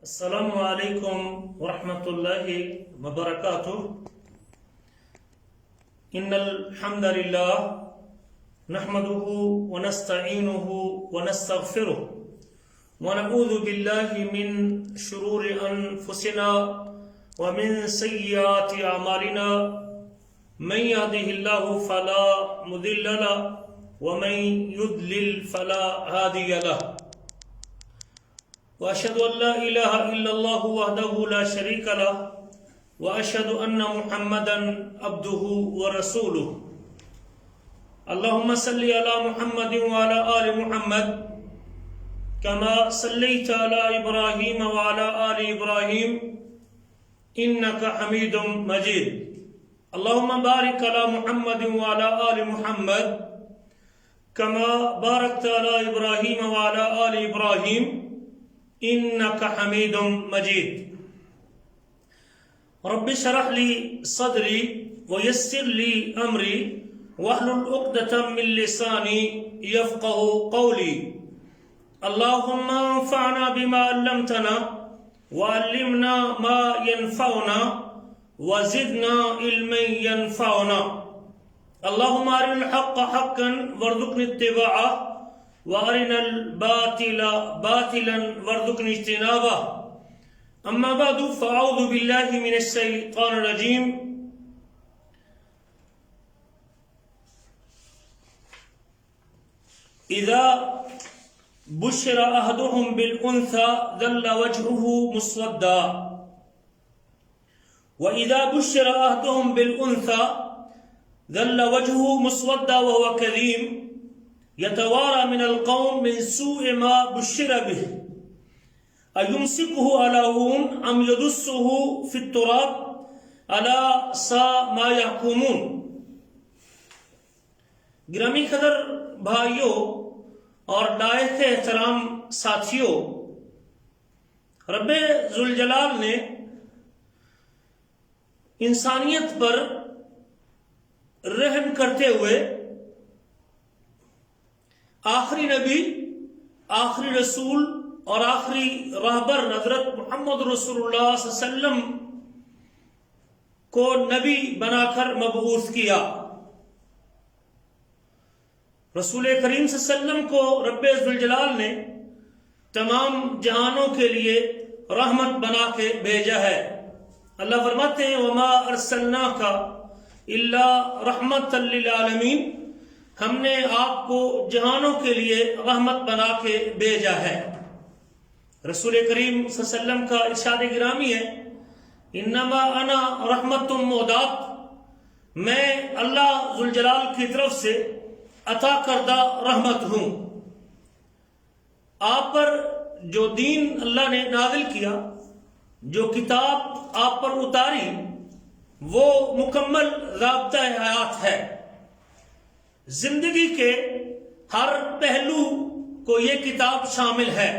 السلام علیکم ورحمۃ اللہ وبرکاتہ۔ ان الحمد للہ نحمده ونستعینه ونستغفره ونعوذ باللہ من شرور انفسنا ومن سیئات اعمالنا من يهده الله فلا مضل له ومن يضلل فلا هادي له، وأشهد أن لا إله إلا الله وحده لا شريك له، وأشهد أن محمدا عبده ورسوله۔ اللهم صل على محمد وعلى آل محمد كما صليت على إبراهيم وعلى آل إبراهيم إنك حميد مجيد۔ اللهم بارك على محمد وعلى آل محمد كما باركت على إبراهيم وعلى آل إبراهيم انک حمید مجید۔ رب اشرح لی صدری ویسر لی امری واحلل عقدۃ من لسانی یفقهوا قولی۔ اللهم انفعنا بما علمتنا وعلمنا ما ينفعنا وزدنا علما ينفعنا۔ اللهم ارنا الحق حقا وارزقنا اتباعه وارنا الباطل باطلا وارزقنا اجتنابه۔ اما بعد فاعوذ بالله من الشیطان الرجیم۔ اذا بشر احدهم بالانثى ظل وجهه مسودا واذا بشر احدهم بالانثى ظل وجهه مسودا وهو كظيم يتوارى من القوم من سوء ما بشر به أيمسكه على هون أم يدسه في التراب ألا ساء ما يحكمون۔ گرامی قدر بھائیوں اور لائق احترام ساتھیوں، رب ذوالجلال نے انسانیت پر رحم کرتے ہوئے آخری نبی، آخری رسول اور آخری رہبر حضرت محمد رسول اللہ صلی اللہ علیہ وسلم کو نبی بنا کر مبعوث کیا۔ رسول کریم صلی اللہ علیہ وسلم کو رب ذوالجلال نے تمام جہانوں کے لیے رحمت بنا کے بھیجا ہے۔ اللہ فرماتے ہیں وما ارسلناک الا رحمتا للعالمین، ہم نے آپ کو جہانوں کے لیے رحمت بنا کے بھیجا ہے۔ رسول کریم صلی اللہ علیہ وسلم کا ارشاد گرامی ہے انما انا رحمت مہدات، میں اللہ ذوالجلال کی طرف سے عطا کردہ رحمت ہوں۔ آپ پر جو دین اللہ نے نازل کیا، جو کتاب آپ پر اتاری، وہ مکمل ضابطہ حیات ہے۔ زندگی کے ہر پہلو کو یہ کتاب شامل ہے۔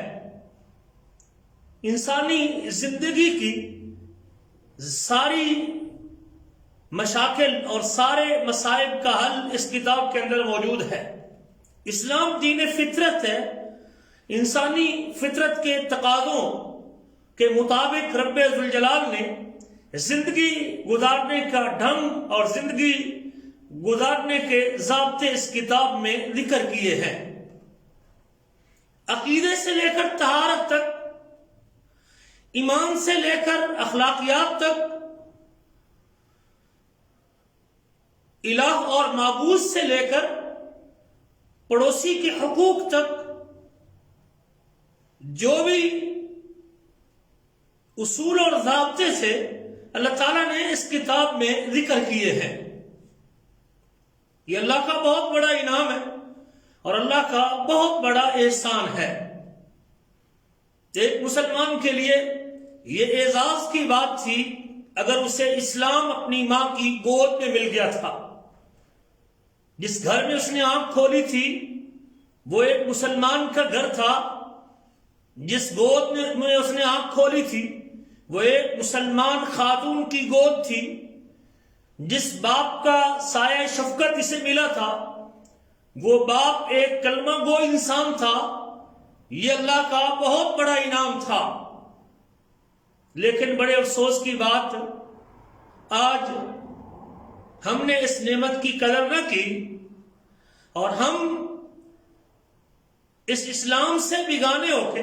انسانی زندگی کی ساری مشاکل اور سارے مصائب کا حل اس کتاب کے اندر موجود ہے۔ اسلام دین فطرت ہے۔ انسانی فطرت کے تقاضوں کے مطابق رب ذوالجلال نے زندگی گزارنے کا ڈھنگ اور زندگی گزارنے کے ضابطے اس کتاب میں ذکر کیے ہیں۔ عقیدے سے لے کر طہارت تک، ایمان سے لے کر اخلاقیات تک، الہ اور معبود سے لے کر پڑوسی کے حقوق تک، جو بھی اصول اور ضابطے سے اللہ تعالیٰ نے اس کتاب میں ذکر کیے ہیں۔ یہ اللہ کا بہت بڑا انعام ہے اور اللہ کا بہت بڑا احسان ہے۔ ایک مسلمان کے لیے یہ اعزاز کی بات تھی اگر اسے اسلام اپنی ماں کی گود میں مل گیا تھا۔ جس گھر میں اس نے آنکھ کھولی تھی وہ ایک مسلمان کا گھر تھا، جس گود میں اس نے آنکھ کھولی تھی وہ ایک مسلمان خاتون کی گود تھی، جس باپ کا سایہ شفقت اسے ملا تھا وہ باپ ایک کلمہ گو انسان تھا۔ یہ اللہ کا بہت بڑا انعام تھا۔ لیکن بڑے افسوس کی بات، آج ہم نے اس نعمت کی قدر نہ کی اور ہم اس اسلام سے بیگانے ہو کے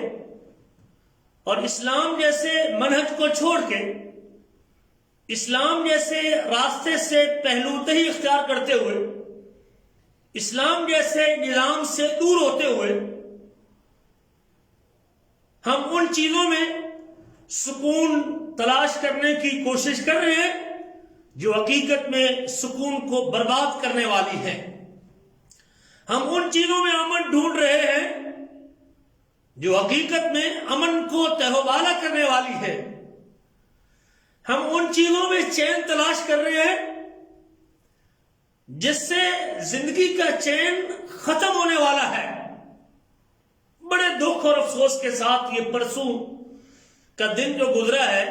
اور اسلام جیسے منہج کو چھوڑ کے اسلام جیسے راستے سے پہلوتہی اختیار کرتے ہوئے اسلام جیسے نظام سے دور ہوتے ہوئے ہم ان چیزوں میں سکون تلاش کرنے کی کوشش کر رہے ہیں جو حقیقت میں سکون کو برباد کرنے والی ہیں۔ ہم ان چیزوں میں امن ڈھونڈ رہے ہیں جو حقیقت میں امن کو تہوبالا کرنے والی ہے۔ ہم ان چیزوں میں چین تلاش کر رہے ہیں جس سے زندگی کا چین ختم ہونے والا ہے۔ بڑے دکھ اور افسوس کے ساتھ یہ پرسوں کا دن جو گزرا ہے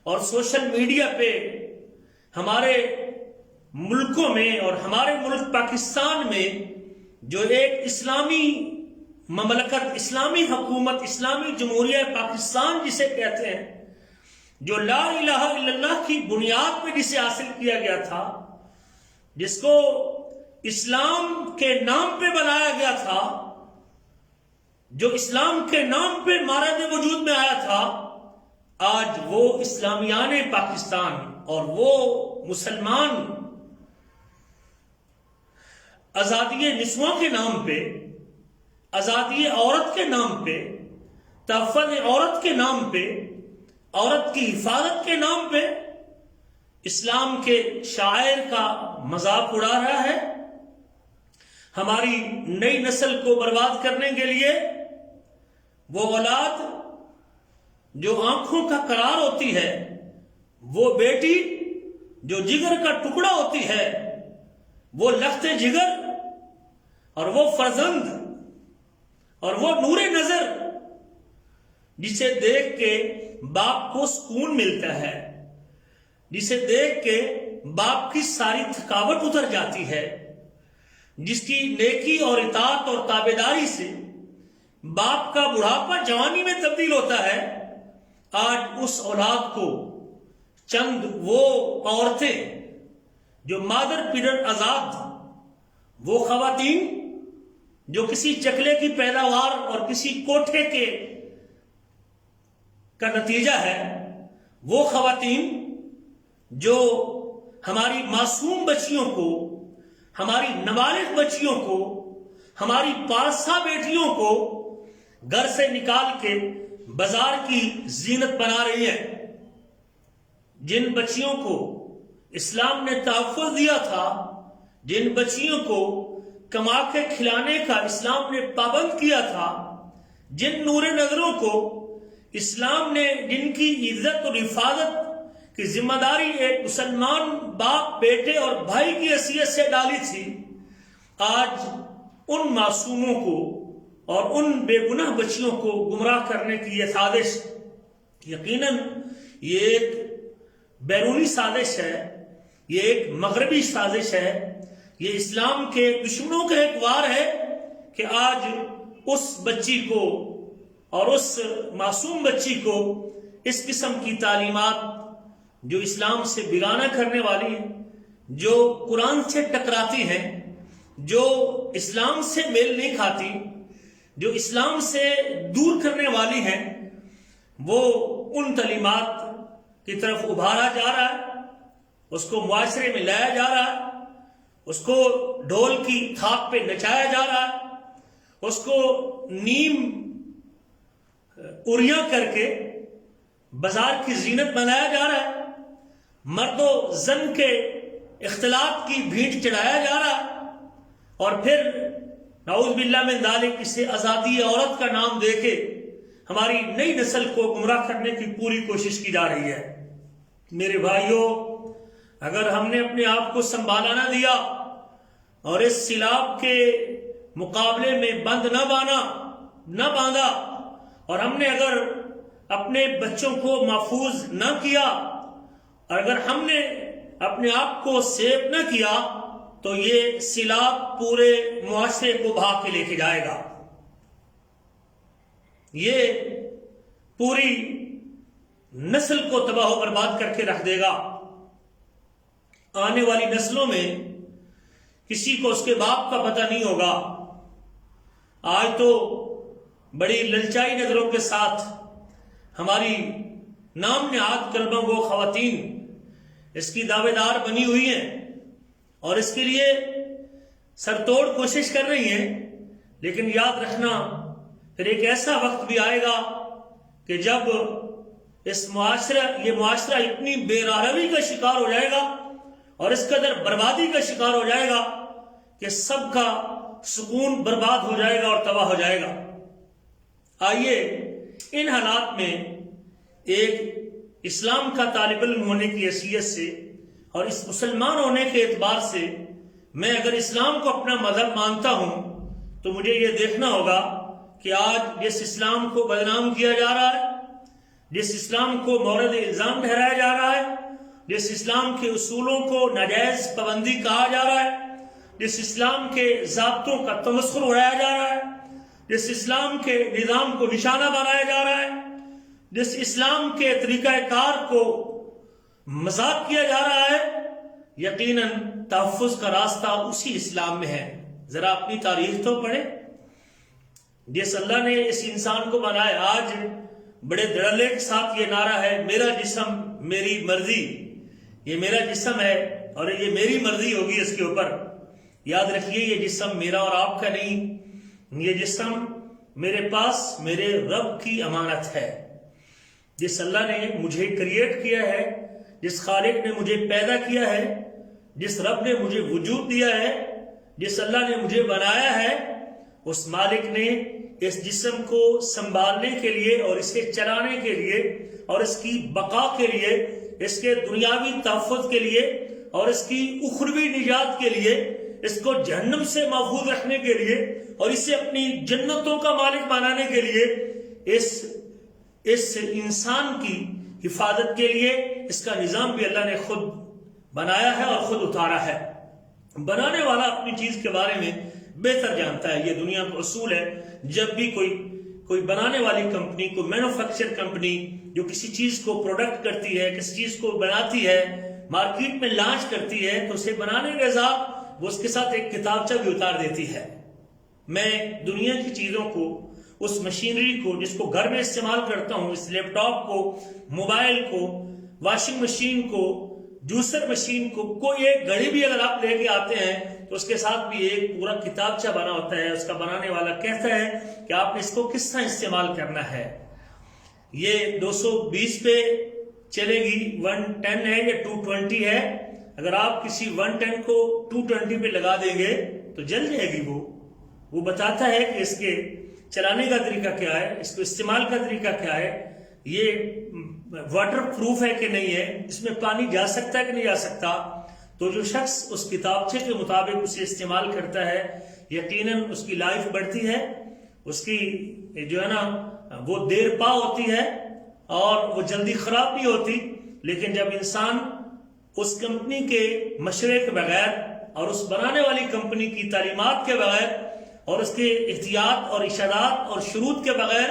اور سوشل میڈیا پہ ہمارے ملکوں میں اور ہمارے ملک پاکستان میں جو ایک اسلامی مملکت، اسلامی حکومت، اسلامی جمہوریہ پاکستان جسے کہتے ہیں، جو لا الہ الا اللہ کی بنیاد پہ جسے حاصل کیا گیا تھا، جس کو اسلام کے نام پہ بنایا گیا تھا، جو اسلام کے نام پہ مارد وجود میں آیا تھا، آج وہ اسلامیان پاکستان اور وہ مسلمان آزادی نسواں کے نام پہ، آزادی عورت کے نام پہ، تحفظ عورت کے نام پہ، عورت کی حفاظت کے نام پہ اسلام کے شاعر کا مذاق اڑا رہا ہے۔ ہماری نئی نسل کو برباد کرنے کے لیے وہ اولاد جو آنکھوں کا قرار ہوتی ہے، وہ بیٹی جو جگر کا ٹکڑا ہوتی ہے، وہ لخت جگر اور وہ فرزند اور وہ نور نظر جسے دیکھ کے باپ کو سکون ملتا ہے، جسے دیکھ کے باپ کی ساری تھکاوٹ اتر جاتی ہے، جس کی نیکی اور اطاعت اور تابعداری سے باپ کا بڑھاپا جوانی میں تبدیل ہوتا ہے، آج اس اولاد کو چند وہ عورتیں جو مادر پیڈر آزاد، وہ خواتین جو کسی چکلے کی پیداوار اور کسی کوٹھے کے کا نتیجہ ہے، وہ خواتین جو ہماری معصوم بچیوں کو، ہماری نابالغ بچیوں کو، ہماری پارسا بیٹیوں کو گھر سے نکال کے بازار کی زینت بنا رہی ہیں، جن بچیوں کو اسلام نے تحفظ دیا تھا، جن بچیوں کو کما کے کھلانے کا اسلام نے پابند کیا تھا، جن نور نظروں کو اسلام نے جن کی عزت اور حفاظت کی ذمہ داری ایک مسلمان باپ، بیٹے اور بھائی کی حیثیت سے ڈالی تھی، آج ان معصوموں کو اور ان بے گناہ بچیوں کو گمراہ کرنے کی یہ سازش، یقیناً یہ ایک بیرونی سازش ہے، یہ ایک مغربی سازش ہے، یہ اسلام کے دشمنوں کا ایک وار ہے کہ آج اس بچی کو اور اس معصوم بچی کو اس قسم کی تعلیمات جو اسلام سے بیگانہ کرنے والی ہیں، جو قرآن سے ٹکراتی ہیں، جو اسلام سے میل نہیں کھاتی، جو اسلام سے دور کرنے والی ہیں، وہ ان تعلیمات کی طرف ابھارا جا رہا ہے، اس کو معاشرے میں لایا جا رہا ہے، اس کو ڈھول کی تھاپ پہ نچایا جا رہا ہے، اس کو نیم اریاں کر کے بازار کی زینت بنایا جا رہا ہے، مرد و زن کے اختلاط کی بھیٹ چڑھایا جا رہا ہے، اور پھر نعوذ باللہ من ذالک اسے آزادی عورت کا نام دے کے ہماری نئی نسل کو گمراہ کرنے کی پوری کوشش کی جا رہی ہے۔ میرے بھائیوں، اگر ہم نے اپنے آپ کو سنبھالا نہ دیا اور اس سیلاب کے مقابلے میں بند نہ باندھا، اور ہم نے اگر اپنے بچوں کو محفوظ نہ کیا، اور اگر ہم نے اپنے آپ کو سیو نہ کیا، تو یہ سیلاب پورے معاشرے کو بہا کے لے کے جائے گا۔ یہ پوری نسل کو تباہ و برباد کر کے رکھ دے گا. آنے والی نسلوں میں کسی کو اس کے باپ کا پتہ نہیں ہوگا. آج تو بڑی للچائی نظروں کے ساتھ ہماری نام نہاد کلمہ گو خواتین اس کی دعوے دار بنی ہوئی ہیں اور اس کے لیے سر توڑ کوشش کر رہی ہیں. لیکن یاد رکھنا پھر ایک ایسا وقت بھی آئے گا کہ جب یہ معاشرہ اتنی بے راہروی کا شکار ہو جائے گا اور اس قدر بربادی کا شکار ہو جائے گا کہ سب کا سکون برباد ہو جائے گا اور تباہ ہو جائے گا. آئیے ان حالات میں ایک اسلام کا طالب علم ہونے کی حیثیت سے اور اس مسلمان ہونے کے اعتبار سے میں اگر اسلام کو اپنا مذہب مانتا ہوں تو مجھے یہ دیکھنا ہوگا کہ آج جس اسلام کو بدنام کیا جا رہا ہے، جس اسلام کو مورد الزام ٹھہرایا جا رہا ہے، جس اسلام کے اصولوں کو ناجائز پابندی کہا جا رہا ہے، جس اسلام کے ضابطوں کا تمسخر اڑایا جا رہا ہے، جس اسلام کے نظام کو نشانہ بنایا جا رہا ہے، جس اسلام کے طریقہ کار کو مذاق کیا جا رہا ہے، یقیناً تحفظ کا راستہ اسی اسلام میں ہے. ذرا اپنی تاریخ تو پڑھیں. جس اللہ نے اس انسان کو بنایا، آج بڑے دھڑلے کے ساتھ یہ نعرہ ہے میرا جسم میری مرضی، یہ میرا جسم ہے اور یہ میری مرضی ہوگی اس کے اوپر. یاد رکھیے یہ جسم میرا اور آپ کا نہیں، یہ جسم میرے پاس میرے رب کی امانت ہے. جس اللہ نے مجھے کریٹ کیا ہے، جس خالق نے مجھے پیدا کیا ہے، جس رب نے مجھے وجود دیا ہے، جس اللہ نے مجھے بنایا ہے، اس مالک نے اس جسم کو سنبھالنے کے لیے اور اسے چلانے کے لیے اور اس کی بقا کے لیے، اس کے دنیاوی تحفظ کے لیے اور اس کی اخروی نجات کے لیے، اس کو جہنم سے محفوظ رکھنے کے لیے اور اسے اپنی جنتوں کا مالک بنانے کے لیے، اس انسان کی حفاظت کے لیے اس کا نظام بھی اللہ نے خود بنایا ہے اور خود اتارا ہے. بنانے والا اپنی چیز کے بارے میں بہتر جانتا ہے. یہ دنیا کا اصول ہے، جب بھی کوئی بنانے والی کمپنی، کوئی مینوفیکچر کمپنی جو کسی چیز کو پروڈکٹ کرتی ہے، کسی چیز کو بناتی ہے، مارکیٹ میں لانچ کرتی ہے، تو اسے بنانے کے ساتھ وہ اس کے ساتھ ایک کتابچہ بھی اتار دیتی ہے. میں دنیا کی چیزوں کو، اس مشینری کو جس کو گھر میں استعمال کرتا ہوں، اس لیپ ٹاپ کو، موبائل کو، واشنگ مشین کو، جوسر مشین کو، کوئی ایک گھڑی بھی اگر آپ لے کے آتے ہیں تو اس کے ساتھ بھی ایک پورا کتابچہ بنا ہوتا ہے. اس کا بنانے والا کہتا ہے کہ آپ نے اس کو کس طرح استعمال کرنا ہے. یہ 220 پہ چلے گی، 110 ہے یا 220 ہے. اگر آپ کسی 110 کو 220 پہ لگا دیں گے تو جل جائے گی. وہ بتاتا ہے کہ اس کے چلانے کا طریقہ کیا ہے، اس کو استعمال کا طریقہ کیا ہے، یہ واٹر پروف ہے کہ نہیں ہے، اس میں پانی جا سکتا ہے کہ نہیں جا سکتا. تو جو شخص اس کتابچے کے مطابق اسے استعمال کرتا ہے، یقیناً اس کی لائف بڑھتی ہے، اس کی جو ہے نا وہ دیر پا ہوتی ہے اور وہ جلدی خراب نہیں ہوتی. لیکن جب انسان اس کمپنی کے مشورے کے بغیر اور اس بنانے والی کمپنی کی تعلیمات کے بغیر اور اس کے احتیاط اور ارشادات اور شروط کے بغیر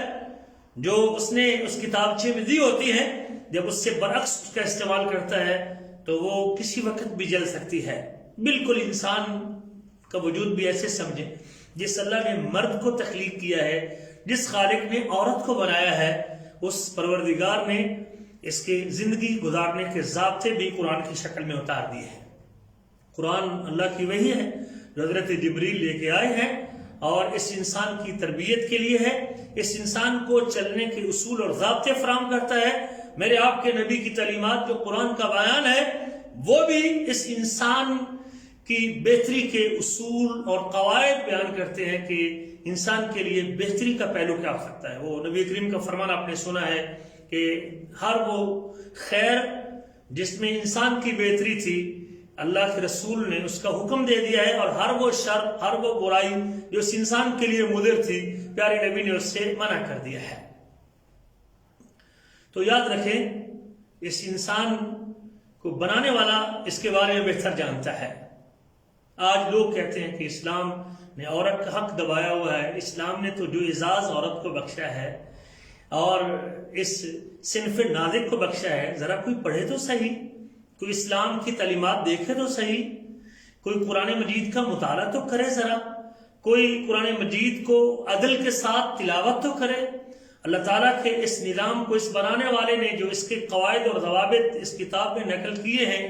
جو اس نے اس کتابچے میں دی ہوتی ہیں، جب اس سے برعکس اس کا استعمال کرتا ہے تو وہ کسی وقت بھی جل سکتی ہے. بالکل انسان کا وجود بھی ایسے سمجھیں، جس اللہ نے مرد کو تخلیق کیا ہے، جس خالق نے عورت کو بنایا ہے، اس پروردگار نے اس کے زندگی گزارنے کے ضابطے بھی قرآن کی شکل میں اتار دیے ہیں. قرآن اللہ کی وحی ہے جو حضرت جبریل لے کے آئے ہیں اور اس انسان کی تربیت کے لیے ہے، اس انسان کو چلنے کے اصول اور ضابطے فراہم کرتا ہے. میرے آپ کے نبی کی تعلیمات جو قرآن کا بیان ہے وہ بھی اس انسان کی بہتری کے اصول اور قواعد بیان کرتے ہیں کہ انسان کے لیے بہتری کا پہلو کیا ہو سکتا ہے. وہ نبی کریم کا فرمان آپ نے سنا ہے کہ ہر وہ خیر جس میں انسان کی بہتری تھی اللہ کے رسول نے اس کا حکم دے دیا ہے، اور ہر وہ شر، ہر وہ برائی جو اس انسان کے لیے مضر تھی، پیارے نبی نے اس سے منع کر دیا ہے. تو یاد رکھیں اس انسان کو بنانے والا اس کے بارے میں بہتر جانتا ہے. آج لوگ کہتے ہیں کہ اسلام نے عورت کا حق دبایا ہوا ہے، اسلام نے تو جو اعزاز عورت کو بخشا ہے، اور اس صنف نازک کو بخشا ہے. ذرا کوئی پڑھے تو صحیح، کوئی اسلام کی تعلیمات دیکھے تو صحیح، کوئی قرآن مجید کا مطالعہ تو کرے، ذرا کوئی قرآن مجید کو عدل کے ساتھ تلاوت تو کرے. اللہ تعالیٰ کے اس نظام کو اس بنانے والے نے جو اس کے قواعد اور ضوابط اس کتاب میں نقل کیے ہیں،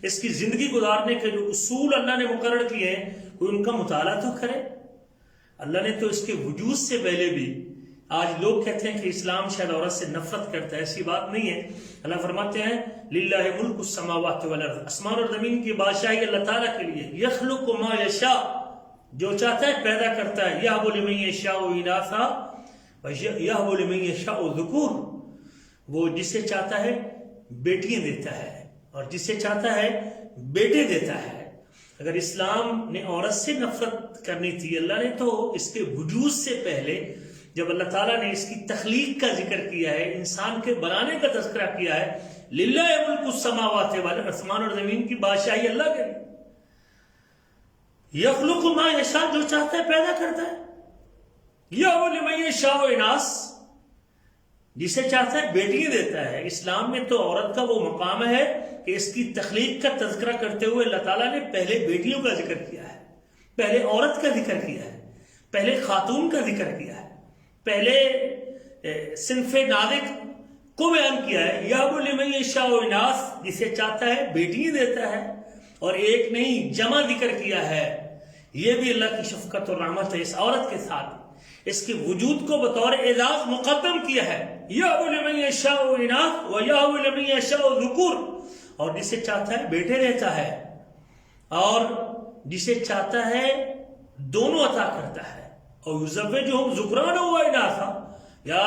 اس کی زندگی گزارنے کے جو اصول اللہ نے مقرر کیے ہیں، کوئی ان کا مطالعہ تو کرے. اللہ نے تو اس کے وجود سے پہلے بھی، آج لوگ کہتے ہیں کہ اسلام شاید عورت سے نفرت کرتا ہے، ایسی بات نہیں ہے. اللہ فرماتے ہیں للہ ملک السماوات والارض، آسمان اور زمین کی بادشاہی اللہ تعالیٰ کے لیے. یخلق ما یشاء، جو چاہتا ہے پیدا کرتا ہے. یہب لمن یشاء اناثا ویہب لمن یشاء ذکور، وہ جسے چاہتا ہے بیٹیاں دیتا ہے اور جسے چاہتا ہے بیٹے دیتا ہے. اگر اسلام نے عورت سے نفرت کرنی تھی، اللہ نے تو اس کے وجود سے پہلے جب اللہ تعالیٰ نے اس کی تخلیق کا ذکر کیا ہے، انسان کے بنانے کا تذکرہ کیا ہے، للہ ملک السماوات والارض، آسمان اور زمین کی بادشاہی اللہ کے لیے. یخلق ما یشاء، جو چاہتا ہے پیدا کرتا ہے. یہب لمن یشاء اناث، جسے چاہتا ہے بیٹیاں دیتا ہے. اسلام میں تو عورت کا وہ مقام ہے کہ اس کی تخلیق کا تذکرہ کرتے ہوئے اللہ تعالیٰ نے پہلے بیٹیوں کا ذکر کیا ہے، پہلے عورت کا ذکر کیا ہے، پہلے خاتون کا ذکر کیا ہے، پہلے صنف نازک کو بیان کیا ہے. یہب لمن یشاء اناث، جسے چاہتا ہے بیٹیاں دیتا ہے. اور ایک نہیں جمع ذکر کیا ہے. یہ بھی اللہ کی شفقت اور رحمت ہے اس عورت کے ساتھ. اس کے وجود کو بطور اعزاز مقدم کیا ہے. یہب لمن یشاء اناث ویہب لمن یشاء ذکور، اور جسے چاہتا ہے بیٹے دیتا ہے اور جسے چاہتا ہے دونوں عطا کرتا ہے. اور یزوجہم ذکرانا و اناثا، یا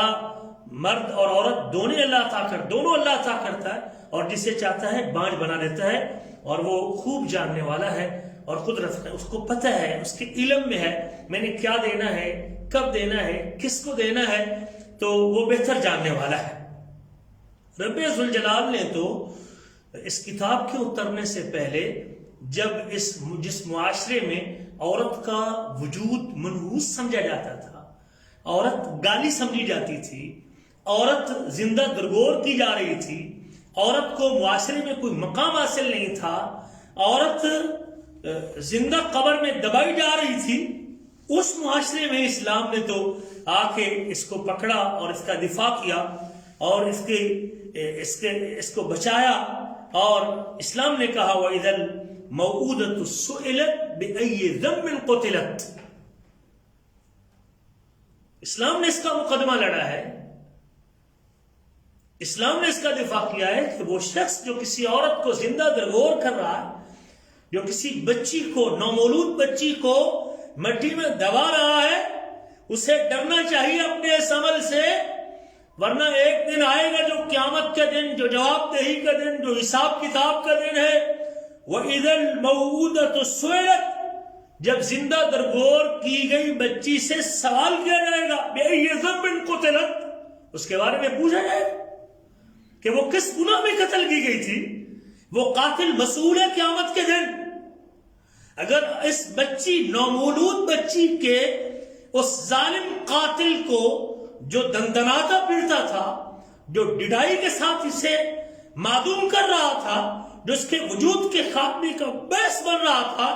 مرد اور عورت دونوں اللہ عطا کرتا ہے. اور جسے چاہتا ہے بانج بنا دیتا ہے. اور وہ خوب جاننے والا ہے اور قدرت ہے، اس کو پتہ ہے، اس کے علم میں ہے میں نے کیا دینا ہے، کب دینا ہے، کس کو دینا ہے، تو وہ بہتر جاننے والا ہے. رب ذوالجلال نے تو اس کتاب کے اترنے سے پہلے جب جس معاشرے میں عورت کا وجود منحوس سمجھا جاتا تھا، عورت گالی سمجھی جاتی تھی، عورت زندہ درگور کی جا رہی تھی، عورت کو معاشرے میں کوئی مقام حاصل نہیں تھا، عورت زندہ قبر میں دبائی جا رہی تھی، اس معاشرے میں اسلام نے تو آ کے اس کو پکڑا اور اس کا دفاع کیا اور اس کو بچایا. اور اسلام نے کہا وَإِذَا الْمَوْءُودَةُ سُئِلَتْ بِأَيِّ ذَنبٍ قُتِلَتْ، اسلام نے اس کا مقدمہ لڑا ہے، اسلام نے اس کا دفاع کیا ہے کہ وہ شخص جو کسی عورت کو زندہ درگور کر رہا ہے، جو کسی بچی کو، نومولود بچی کو مٹی میں دبا رہا ہے، اسے ڈرنا چاہیے اپنے اس عمل سے، ورنہ ایک دن آئے گا جو قیامت کا دن، جو جواب دہی کا دن، جو حساب کتاب کا دن ہے. وَإِذَا الْمَوْءُودَةُ سُئِلَتْ، جب زندہ درگور کی گئی بچی سے سوال کیا جائے گا بِأَيِّ ذَنبٍ قُتِلَتْ، اس کے بارے میں پوچھا جائے گا کہ وہ کس گناہ میں قتل کی گئی تھی. وہ قاتل مسئول ہے قیامت کے دن. اگر اس بچی، نومولود بچی کے اس ظالم قاتل کو جو دندناتا پھرتا تھا، جو ڈڈائی کے ساتھ اسے معدوم کر رہا تھا، جو اس کے وجود کے خاتمے کا باعث بن رہا تھا،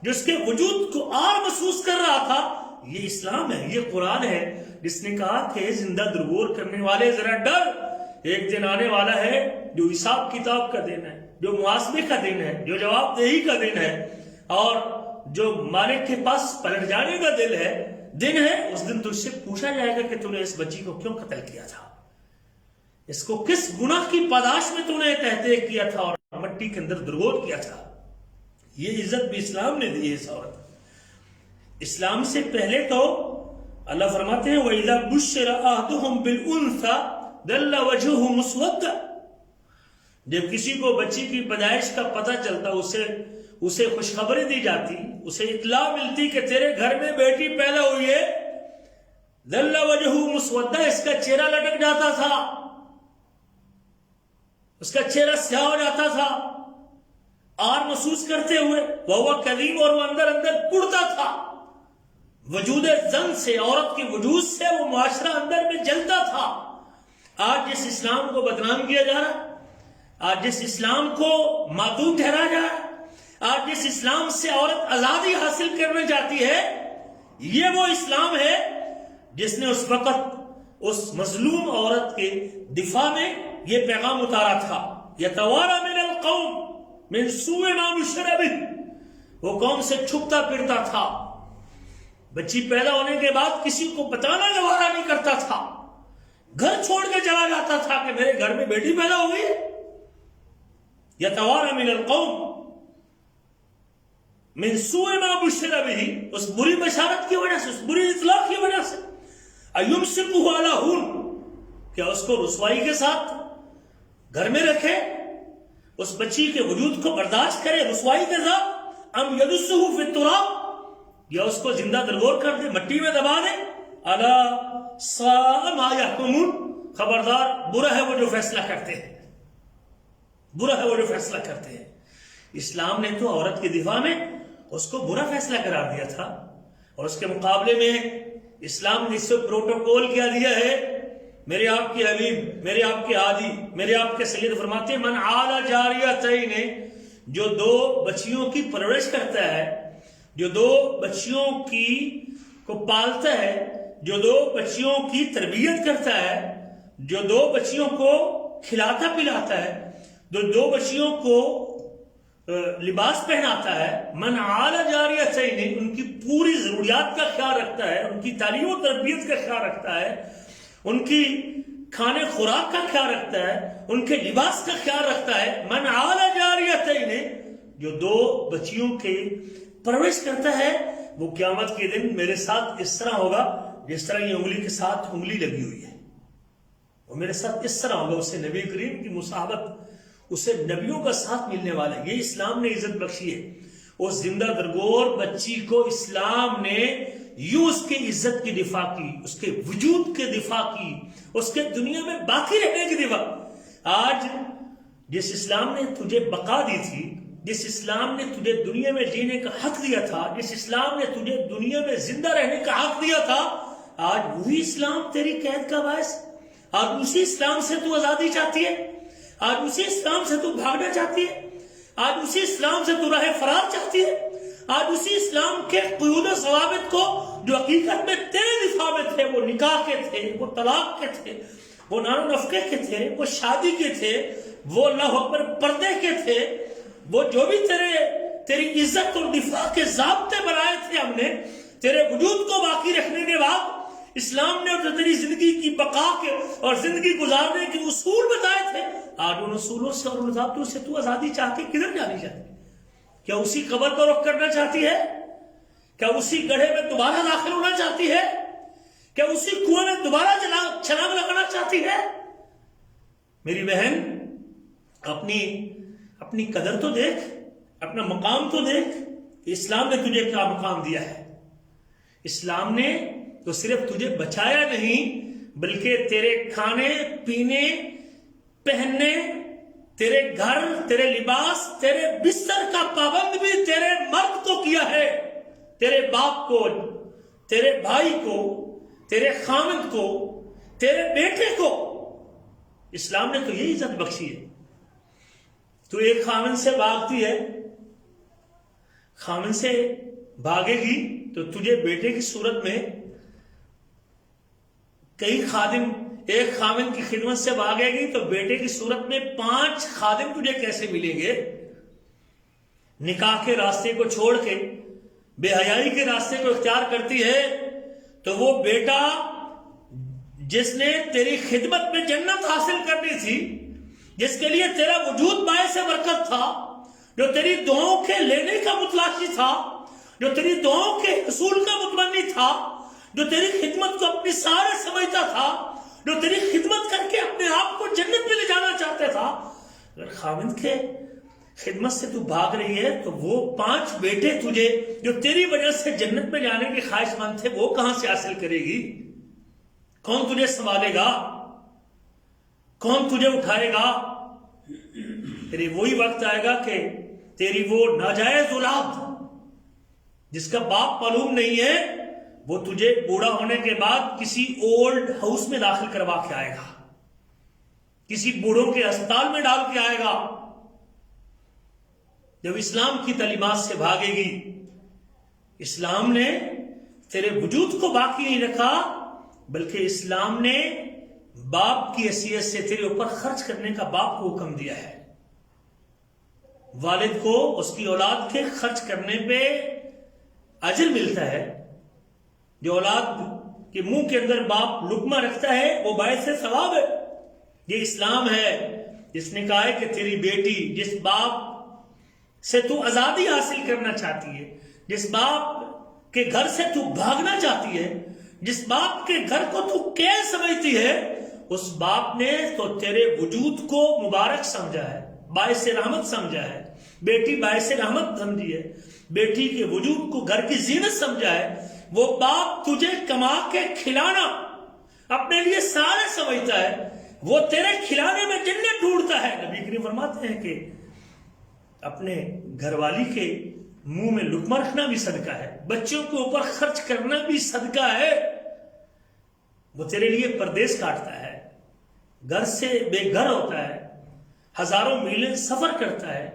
جو اس کے وجود کو آر محسوس کر رہا تھا، یہ اسلام ہے، یہ قرآن ہے جس نے کہا کہ زندہ درگور کرنے والے ذرا ڈر، ایک دن آنے والا ہے جو حساب کتاب کا دن ہے، جو محاسبے کا دن ہے، جو جواب دہی کا دن ہے، اور جو مالک کے پاس پلٹ جانے کا دن ہے. اس دن تجھ سے پوچھا جائے گا کہ تو نے اس بچی کو کیوں قتل کیا تھا، اس کو کس گناہ کی پاداش میں تو نے تحقیق کیا تھا اور مٹی کے اندر درگور کیا تھا. یہ عزت بھی اسلام نے دی ہے اس عورت. اسلام سے پہلے تو اللہ فرماتے ہیں وَإِذَا بُشِّرَ أَحَدُهُمْ بِالْأُنثَىٰ ظَلَّ وَجْهُهُ مُسْوَدًّا، جب کسی کو بچی کی پیدائش کا پتہ چلتا، اسے خوشخبری دی جاتی، اسے اطلاع ملتی کہ تیرے گھر میں بیٹی پیدا ہوئی ہے، ظَلَّ وَجْهُهُ مُسْوَدًّا، اس کا چہرہ لٹک جاتا تھا، اس کا چہرہ سیاہ ہو جاتا تھا، آر محسوس کرتے ہوئے، وہ کظیم، اور وہ اندر کڑتا تھا، وجود زن سے، عورت کے وجود سے وہ معاشرہ اندر میں جلتا تھا. آج جس اسلام کو بدنام کیا جا رہا، آج جس اسلام کو معدوم ٹھہرایا جا رہا، آج جس اسلام سے عورت آزادی حاصل کرنا چاہتی ہے، یہ وہ اسلام ہے جس نے اس وقت اس مظلوم عورت کے دفاع میں یہ پیغام اتارا تھا. یتوارا من القوم من سوء ما بشر بہ، وہ قوم سے چھپتا پھرتا تھا. بچی پیدا ہونے کے بعد کسی کو بتانا گوارا نہیں کرتا تھا، گھر چھوڑ کے چلا جاتا تھا کہ میرے گھر میں بیٹی پیدا ہو گئی ہے. یتوارا من القوم من سوء ما بشر بہ، اس بری بشارت کی وجہ سے، اس بری اطلاع کی وجہ سے. ایمسکہ علی ہون، کیا اس کو رسوائی کے ساتھ گھر میں رکھے، اس بچی کے وجود کو برداشت کرے رسوائی کے ساتھ، ام یدسہ فی التراب، یا اس کو زندہ درگور کر دے، مٹی میں دبا دے. الا ساء ما یحکمون، خبردار برا ہے وہ جو فیصلہ کرتے ہیں، برا ہے وہ جو فیصلہ کرتے ہیں. اسلام نے تو عورت کے دفاع میں اس کو برا فیصلہ قرار دیا تھا، اور اس کے مقابلے میں اسلام نے اس سے پروٹوکول کیا دیا ہے. میرے آپ کے حبیب، میرے آپ کے ہادی، میرے آپ کے سید فرماتے ہیں من عال جاریتین، جو دو بچیوں کی پرورش کرتا ہے، جو دو بچیوں کی کو پالتا ہے، جو دو بچیوں کی تربیت کرتا ہے، جو دو بچیوں کو کھلاتا پلاتا ہے، جو دو بچیوں کو لباس پہناتا ہے، من عال جاریتین، ان کی پوری ضروریات کا خیال رکھتا ہے، ان کی تعلیم و تربیت کا خیال رکھتا ہے، ان کی کھانے خوراک کا خیال رکھتا ہے، ان کے لباس کا خیال رکھتا ہے. من عال جاریتین، جو دو بچیوں کے پرورش کرتا ہے، وہ قیامت کے دن میرے ساتھ اس طرح ہوگا جس طرح یہ انگلی کے ساتھ انگلی لگی ہوئی ہے، وہ میرے ساتھ اس طرح ہوگا. اسے نبی کریم کی مصاحبت، اسے نبیوں کا ساتھ ملنے والا ہے. یہ اسلام نے عزت بخشی ہے. اس زندہ درگور بچی کو اسلام نے یوں اس کی عزت کی دفاع کی، اس کے وجود کے دفاع کی، اس کے دنیا میں باقی رہنے کی دفاع. آج جس اسلام نے تجھے بقا دی تھی، جس اسلام نے تجھے دنیا میں جینے کا حق دیا تھا، جس اسلام نے تجھے دنیا میں زندہ رہنے کا حق دیا تھا، آج وہی اسلام تیری قید کا باعث. آج اسی اسلام سے تو آزادی چاہتی ہے، آج اسی اسلام سے تو بھاگنا چاہتی ہے، آج اسی اسلام سے تو راہ فرار چاہتی ہے، آج اسی اسلام کے قیود و ضوابط کو جو حقیقت میں تیرے دفاع میں تھے، وہ نکاح کے تھے، وہ طلاق کے تھے، وہ نان و نفقے کے تھے، وہ شادی کے تھے، وہ اللہ اکبر پردے کے تھے، وہ جو بھی تیری عزت اور دفاع کے ضابطے بنائے تھے ہم نے تیرے وجود کو باقی رکھنے کے بعد، اسلام نے جو تیری زندگی کی بقا کے اور زندگی گزارنے کے اصول بتائے تھے، آج ان اصولوں سے اور ان ضابطوں سے تو آزادی چاہتی، کدھر جانی چاہتی؟ کیا اسی قبر کو رخ کرنا چاہتی ہے؟ کیا اسی گڑھے میں دوبارہ داخل ہونا چاہتی ہے؟ کیا اسی کنویں میں دوبارہ چھلانگ لگانا چاہتی ہے؟ میری بہن، اپنی قدر تو دیکھ، اپنا مقام تو دیکھ. اسلام نے تجھے کیا مقام دیا ہے. اسلام نے تو صرف تجھے بچایا نہیں، بلکہ تیرے کھانے پینے پہننے، تیرے گھر، تیرے لباس، تیرے بستر کا پابند بھی تیرے مرد کو کیا ہے، تیرے باپ کو، تیرے بھائی کو، تیرے خامد کو، تیرے بیٹے کو. اسلام نے تو یہی عزت بخشی ہے. تو ایک خامن سے بھاگتی ہے، خامن سے بھاگے گی تو تجھے بیٹے کی صورت میں کئی خادم، ایک خامن کی خدمت سے بھاگے گی تو بیٹے کی صورت میں 5 خادم تجھے کیسے ملیں گے؟ نکاح کے راستے کو چھوڑ کے بے حیائی کے راستے کو اختیار کرتی ہے تو وہ بیٹا جس نے تیری خدمت میں جنت حاصل کرنی تھی، جس کے لیے تیرا وجود باعث برکت تھا، جو تیری دعاؤں کے لینے کا متلاشی تھا، جو تیری دعاؤں کے حصول کا متمنی تھا، جو تیری خدمت کو اپنی سارے سمجھتا تھا، جو تیری خدمت کر کے اپنے آپ کو جنت میں لے جانا چاہتا تھا، اگر خاوند کے خدمت سے تو بھاگ رہی ہے تو وہ 5 بیٹے تجھے جو تیری وجہ سے جنت میں جانے کے خواہش مند تھے، وہ کہاں سے حاصل کرے گی؟ کون تجھے سنبھالے گا؟ کون تجھے اٹھائے گا؟ تیری وہی وقت آئے گا کہ تیری وہ ناجائز اولاد جس کا باپ معلوم نہیں ہے، وہ تجھے بوڑھا ہونے کے بعد کسی اولڈ ہاؤس میں داخل کروا کے آئے گا، کسی بوڑھوں کے اسپتال میں ڈال کے آئے گا۔ جب اسلام کی تعلیمات سے بھاگے گی، اسلام نے تیرے وجود کو باقی نہیں رکھا، بلکہ اسلام نے باپ کی حیثیت سے تیرے اوپر خرچ کرنے کا باپ کو حکم دیا ہے۔ والد کو اس کی اولاد کے خرچ کرنے پہ اجر ملتا ہے۔ جو اولاد کے منہ کے اندر باپ لقمہ رکھتا ہے وہ باعث ثواب ہے۔ یہ اسلام ہے جس نے کہا ہے کہ تیری بیٹی جس باپ سے تو آزادی حاصل کرنا چاہتی ہے، جس باپ کے گھر سے تو بھاگنا چاہتی ہے، جس باپ کے گھر کو تو قید سمجھتی ہے، اس باپ نے تو تیرے وجود کو مبارک سمجھا ہے، باعث رحمت سمجھا ہے۔ بیٹی باعث رحمت سمجھی ہے، بیٹی کے وجود کو گھر کی زینت سمجھا ہے۔ وہ باپ تجھے کما کے کھلانا اپنے لیے سارا سمجھتا ہے، وہ تیرے کھلانے میں جنت ڈھونڈتا ہے۔ نبی کریم فرماتے ہیں کہ اپنے گھر والی کے منہ میں لقمہ رکھنا بھی صدقہ ہے، بچوں کے اوپر خرچ کرنا بھی صدقہ ہے۔ وہ تیرے لیے پردیس کاٹتا ہے، گھر سے بے گھر ہوتا ہے، ہزاروں میلیں سفر کرتا ہے،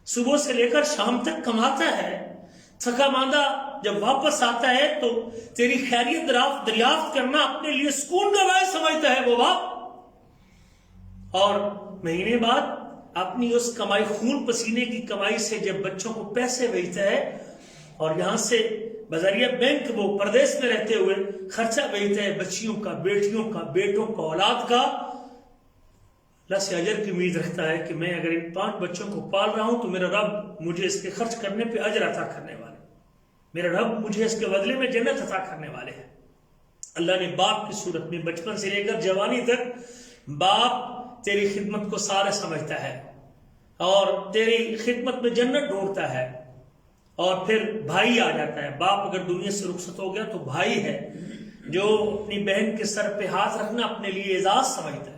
صبح سے لے کر شام تک کماتا ہے، تھکا ماندہ جب واپس آتا ہے تو تیری خیریت دریافت کرنا اپنے لیے سکون کا باعث سمجھتا ہے وہ باپ، اور مہینے بعد اپنی اس کمائی خون پسینے کی کمائی سے جب بچوں کو پیسے بھیجتا ہے اور یہاں سے بذریعہ بینک وہ پردیس میں رہتے ہوئے خرچہ بھیجتا ہے بچیوں کا، بیٹیوں کا، بیٹوں کا، اولاد کا، اللہ سے اجر کی امید رکھتا ہے کہ میں اگر ان 5 بچوں کو پال رہا ہوں تو میرا رب مجھے اس کے خرچ کرنے پہ اجر عطا کرنے والے، میرا رب مجھے اس کے بدلے میں جنت عطا کرنے والے ہیں۔ اللہ نے باپ کی صورت میں بچپن سے لے کر جوانی تک باپ تیری خدمت کو سارا سمجھتا ہے اور تیری خدمت میں جنت ڈھونڈتا ہے۔ اور پھر بھائی آ جاتا ہے، باپ اگر دنیا سے رخصت ہو گیا تو بھائی ہے جو اپنی بہن کے سر پہ ہاتھ رکھنا اپنے لیے اعزاز سمجھتا ہے۔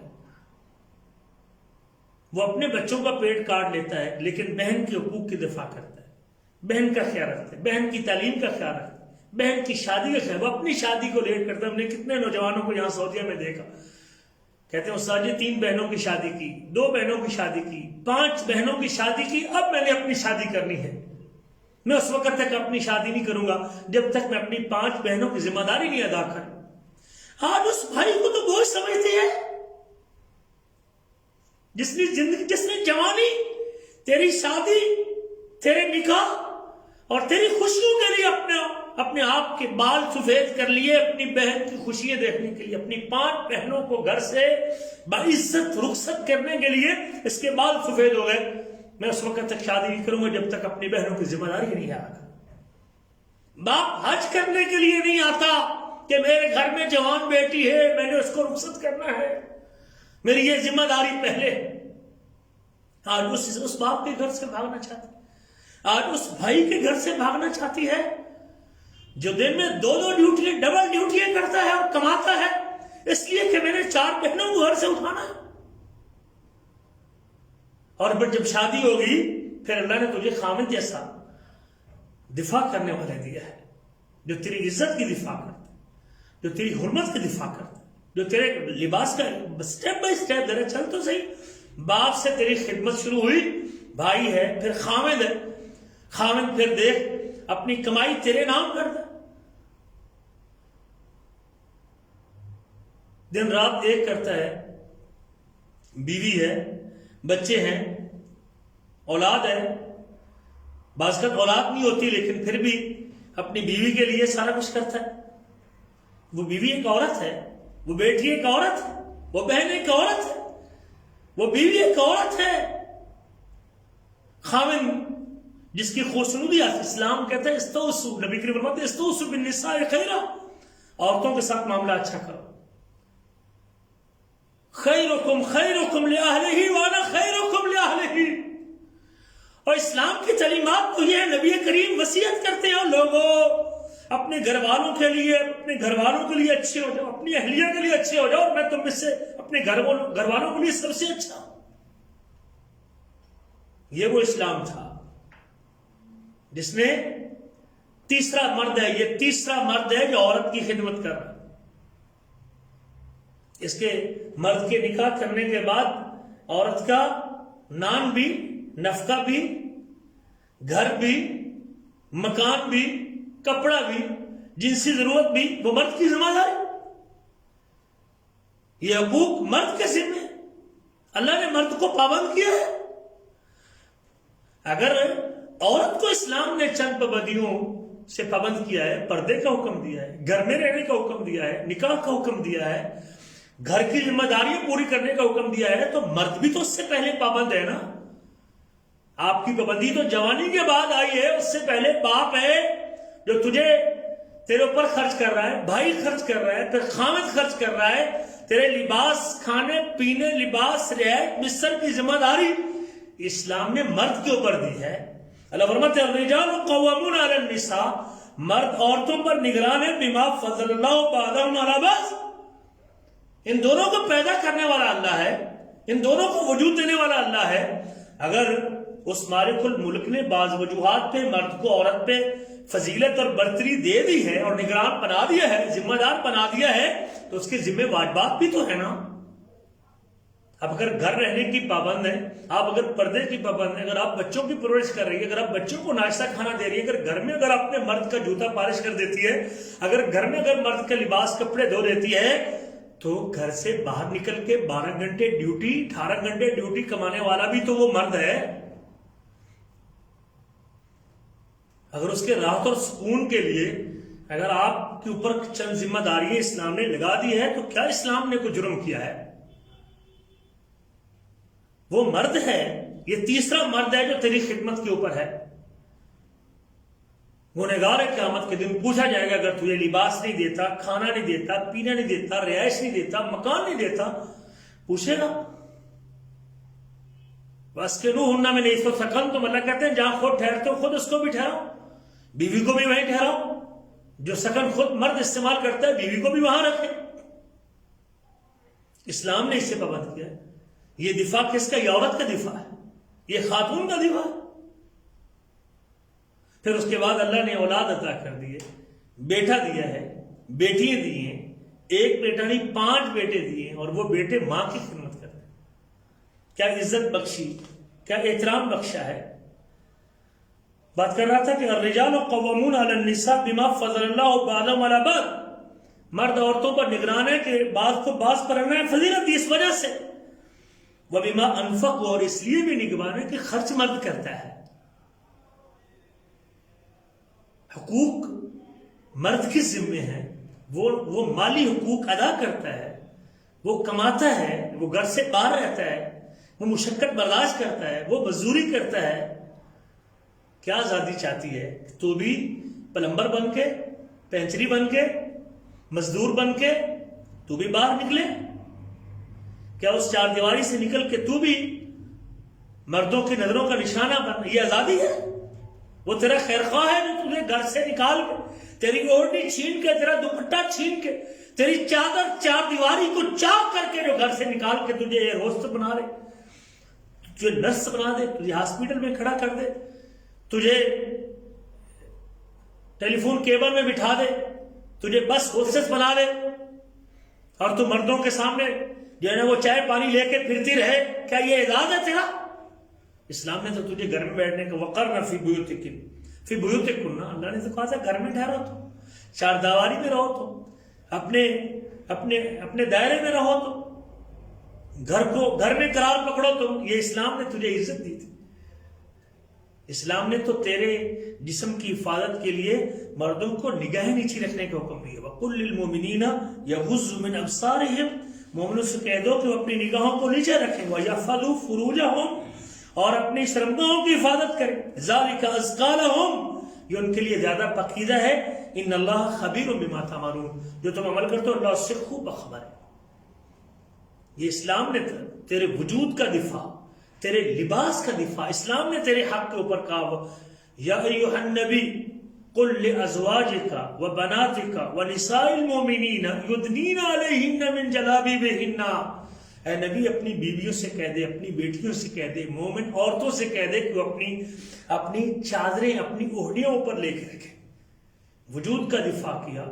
وہ اپنے بچوں کا پیٹ کاٹ لیتا ہے لیکن بہن کے حقوق کی دفاع کرتا ہے، بہن کا خیال رکھتا ہے، بہن کی تعلیم کا خیال رکھتا ہے، بہن کی شادی کا خیال، وہ اپنی شادی کو لیٹ کرتا ہے۔ ہم نے کتنے نوجوانوں کو یہاں سعودیہ میں دیکھا، کہتے ہیں استاد جی 3 بہنوں کی شادی کی، 2 بہنوں کی شادی کی، 5 بہنوں کی شادی کی، اب میں نے اپنی شادی کرنی ہے، میں اس وقت تک اپنی شادی نہیں کروں گا جب تک میں اپنی 5 بہنوں کی ذمہ داری نہیں ادا کروں۔ آج اس بھائی کو تو بوجھ سمجھتے ہیں جس نے جوانی، تیری شادی، تیرے نکاح اور تیری خوشیوں کے لیے اپنے آپ کے بال سفید کر لیے، اپنی بہن کی خوشیاں دیکھنے کے لیے، اپنی 5 بہنوں کو گھر سے باعزت رخصت کرنے کے لیے اس کے بال سفید ہو گئے۔ میں اس وقت تک شادی نہیں کروں گا جب تک اپنی بہنوں کی ذمہ داری نہیں آتا۔ باپ حج کرنے کے لیے نہیں آتا کہ میرے گھر میں جوان بیٹی ہے، میں نے اس کو رخصت کرنا ہے، میری یہ ذمہ داری پہلے۔ آج اس باپ کے گھر سے بھاگنا چاہتی، آج اس بھائی کے گھر سے بھاگنا چاہتی ہے جو دن میں 2 ڈیوٹیاں، ڈبل ڈیوٹیاں کرتا ہے اور کماتا ہے اس لیے کہ میں نے 4 بہنوں کو گھر سے اٹھانا ہے۔ اور پھر جب شادی ہوگی پھر اللہ نے تجھے خامد جیسا دفاع کرنے والا دیا ہے، جو تیری عزت کی دفاع کرتا ہے، جو تیری حرمت کی دفاع کرتا ہے، جو تیرے لباس کا سٹیپ بائی سٹیپ ذرا چل تو صحیح۔ باپ سے تیری خدمت شروع ہوئی، بھائی ہے، پھر خامد ہے، خامد پھر دیکھ اپنی کمائی تیرے نام کرتا ہے، دن رات ایک کرتا ہے، بیوی ہے، بچے ہیں، اولاد ہے، بعض کا اولاد نہیں ہوتی لیکن پھر بھی اپنی بیوی کے لیے سارا کچھ کرتا ہے۔ وہ بیوی ایک عورت ہے، وہ بیٹی ایک عورت ہے، وہ بہن ایک عورت ہے، وہ بیوی ایک عورت ہے۔ خاوند جس کی خوشنودی آتی، اسلام کہتا ہے استوصوا، نبی کریم فرماتے ہیں استوصوا بالنساء خیرا، عورتوں کے ساتھ معاملہ اچھا کرو۔ خیرکم خیرکم لأہلہ وانا خیرکم لأہلہ، اور اسلام کی تعلیمات تو یہ ہے، نبی کریم وصیت کرتے ہیں لوگوں اپنے گھر والوں کے لیے، اپنے گھر والوں کے لیے اچھے ہو جاؤ، اپنی اہلیہ کے لیے اچھے ہو جاؤ، اور میں تم میں سے اپنے گھر والوں کے لیے سب سے اچھا ہوں۔ یہ وہ اسلام تھا جس نے تیسرا مرد ہے، یہ تیسرا مرد ہے جو عورت کی خدمت کر رہا ہے۔ اس کے مرد کے نکاح کرنے کے بعد عورت کا نان بھی، نفقہ بھی، گھر بھی، مکان بھی، کپڑا بھی، جنسی ضرورت بھی وہ مرد کی ذمہ داری۔ یہ حقوق مرد کے ذمہ ہے، اللہ نے مرد کو پابند کیا ہے۔ اگر عورت کو اسلام نے چند پابندیوں سے پابند کیا ہے، پردے کا حکم دیا ہے، گھر میں رہنے کا حکم دیا ہے، نکاح کا حکم دیا ہے، گھر کی ذمہ داریاں پوری کرنے کا حکم دیا ہے، تو مرد بھی تو اس سے پہلے پابند ہے نا۔ آپ کی پابندی تو جوانی کے بعد آئی ہے، اس سے پہلے باپ ہے جو تجھے تیرے اوپر خرچ کر رہا ہے، بھائی خرچ کر رہا ہے، پھر خامد خرچ کر رہا ہے، تیرے لباس، کھانے پینے، لباس، رعایت، بستر کی ذمہ داری اسلام نے مرد کے اوپر دی ہے۔ اللہ فرماتے ہیں الرجال قوامون علی النساء، مرد عورتوں پر نگران ہے، بما فضل اللہ بعضهم علی بعض، ان دونوں کو پیدا کرنے والا اللہ ہے، ان دونوں کو وجود دینے والا اللہ ہے۔ اگر اس مالک الملک نے بعض وجوہات پہ مرد کو عورت پہ فضیلت اور برتری دے دی ہے اور نگران بنا دیا ہے، ذمہ دار بنا دیا ہے، تو اس کے ذمہ واجبات بھی تو ہے نا۔ اب اگر گھر رہنے کی پابند ہے، آپ اگر پردے کی پابند ہے، اگر آپ بچوں کی پرورش کر رہی ہے، اگر آپ بچوں کو ناشتہ کھانا دے رہی ہے، اگر گھر میں اگر اپنے مرد کا جوتا پالش کر دیتی ہے، اگر گھر میں اگر مرد کا لباس کپڑے دھو دیتی ہے، تو گھر سے باہر نکل کے 12 گھنٹے ڈیوٹی، 18 گھنٹے ڈیوٹی کمانے والا بھی تو وہ مرد ہے۔ اگر اس کے راحت اور سکون کے لیے اگر آپ کے اوپر چند ذمہ داریاں اسلام نے لگا دی ہے، تو کیا اسلام نے کوئی جرم کیا ہے؟ وہ مرد ہے، یہ تیسرا مرد ہے جو تیری خدمت کے اوپر ہے۔ گنہگار ہے، قیامت کے دن پوچھا جائے گا اگر تجھے لباس نہیں دیتا، کھانا نہیں دیتا، پینا نہیں دیتا، رہائش نہیں دیتا، مکان نہیں دیتا، پوچھے گا۔ بس کہ نو ہننا میں نہیں سو سکن، تم اللہ کہتے ہیں جہاں خود ٹھہرتے ہو خود اس کو بھی ٹھہراؤ، بیوی کو بھی وہیں ٹھہراؤ، جو سکن خود مرد استعمال کرتا ہے بیوی کو بھی وہاں رکھے۔ اسلام نے اس سے پابند کیا ہے۔ یہ دفاع کس کا؟ یہ عورت کا دفاع ہے، یہ خاتون کا دفاع ہے۔ پھر اس کے بعد اللہ نے اولاد عطا کر دی ہے، بیٹا دیا ہے، بیٹیاں دی ہیں، ایک بیٹا نہیں 5 بیٹے دیے ہیں، اور وہ بیٹے ماں کی خدمت کرتے ہیں۔ کیا عزت بخشی، کیا احترام بخشا ہے۔ بات کر رہا تھا کہ الرجال قوامون علی النساء بما فضل اللہ بعضهم علی بعض، مرد عورتوں پر نگران ہے کہ بعض کو بعض پر رہنا ہے، فضیلت اس وجہ سے، وبما انفقوا، اور اس لیے بھی نگران ہے کہ خرچ مرد کرتا ہے۔ حقوق مرد کے ذمے ہیں، وہ مالی حقوق ادا کرتا ہے، وہ کماتا ہے، وہ گھر سے باہر رہتا ہے، وہ مشقت برداشت کرتا ہے، وہ مزدوری کرتا ہے۔ کیا آزادی چاہتی ہے؟ تو بھی پلمبر بن کے، پینچری بن کے، مزدور بن کے تو بھی باہر نکلے؟ کیا اس 4 دیواری سے نکل کے تو بھی مردوں کی نظروں کا نشانہ بن؟ یہ آزادی ہے؟ وہ تیرا خیر خواہ ہے جو تجھے گھر سے نکال کے، تیری اوڑھنی چھین کے، تیرا دوپٹہ چھین کے، تیری چادر 4 دیواری کو چاک کر کے جو گھر سے نکال کے تجھے ایئر ہوسٹ بنا دے، تجھے نرس بنا دے، تجھے ہاسپٹل میں کھڑا کر دے، تجھے ٹیلی فون کیبل میں بٹھا دے، تجھے بس ہوسٹس بنا دے، اور تو مردوں کے سامنے جو ہے نا وہ چائے پانی لے کے پھرتی رہے، کیا یہ اعزاز ہے تیرا؟ اسلام نے تو تجھے گھر میں بیٹھنے کا وقرن فی بیوتکن، اللہ نے تو کہا تھا گھر میں ٹھہرو، تو 4 دیواری میں رہو، تو اپنے دائرے میں رہو، تو گھر میں قرار پکڑو، تو یہ اسلام نے تجھے عزت دی تھی۔ اسلام نے تو تیرے جسم کی حفاظت کے لیے مردوں کو نگاہیں نیچی رکھنے کا حکم دیا۔ وَقُلْ لِلْمُؤْمِنِينَ يَغُضُّوا مِنْ أَبْصَارِهِمْ، مومنوں سے کہہ دو کہ وہ اپنی نگاہوں کو نیچے رکھیں، وَيَحْفَظُوا فُرُوجَهُمْ، اور اپنی شرمگاہوں کی حفاظت کریں، ذَلِكَ أَزْكَىٰ لَهُمْ، یہ ان کے لیے زیادہ پاکیزہ ہے، إِنَّ اللَّهَ خَبِيرٌ بِمَا تَعْمَلُونَ، جو تم عمل کرتے ہو اللہ اس سے خوب بخبر ہے۔ یہ اسلام نے تیرے وجود کا دفاع، تیرے لباس کا دفاع، اسلام نے تیرے حق کے اوپر کہا یا ایھا النبی قل لازواجک وبناتک ونساء المؤمنین یدنین علیہن من جلابیبہن، اے نبی اپنی بیویوں سے کہہ دے، اپنی بیٹیوں سے کہہ دے، مومن عورتوں سے کہہ دے کہ وہ اپنی چادریں، اپنی اوڑھنیوں اوپر لے کے رکھیں۔ وجود کا دفاع کیا،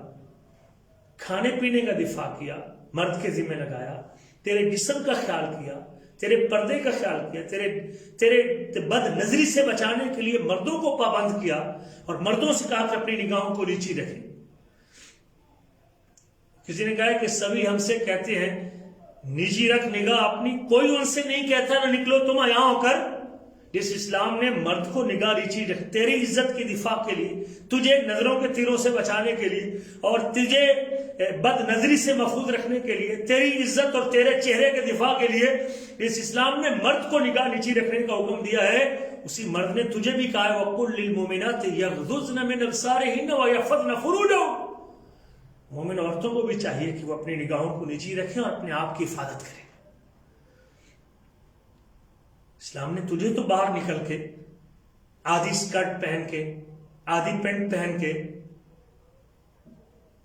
کھانے پینے کا دفاع کیا، مرد کے ذمہ لگایا، تیرے جسم کا خیال کیا، تیرے پردے کا خیال کیا، تیرے بد نظری سے بچانے کے لیے مردوں کو پابند کیا، اور مردوں سے کہا کہ اپنی نگاہوں کو نیچی رکھیں۔ کسی نے کہا کہ سبھی ہم سے کہتے ہیں نیچی رکھ نگاہ اپنی، کوئی ان سے نہیں کہتا نہ نکلو تم یہاں ہو کر۔ جس اسلام نے مرد کو نگاہ نیچی رکھ، تیری عزت کی دفاع کے لیے، تجھے نظروں کے تیروں سے بچانے کے لیے، اور تجھے بد نظری سے محفوظ رکھنے کے لیے، تیری عزت اور تیرے چہرے کے دفاع کے لیے اس اسلام نے مرد کو نگاہ نیچی رکھنے کا حکم دیا ہے، اسی مرد نے تجھے بھی کہا ہے وَقُلْ لِلْمُؤْمِنَاتِ يَغْضُضْنَ مِنْ أَبْصَارِهِنَّ وَيَحْفَظْنَ فُرُوجَهُنَّ۔ مومن عورتوں کو بھی چاہیے کہ وہ اپنی نگاہوں کو نیچی رکھیں اور اپنے آپ کی حفاظت کریں۔ اسلام نے تجھے تو باہر نکل کے آدھی سکرٹ پہن کے، آدھی پینٹ پہن کے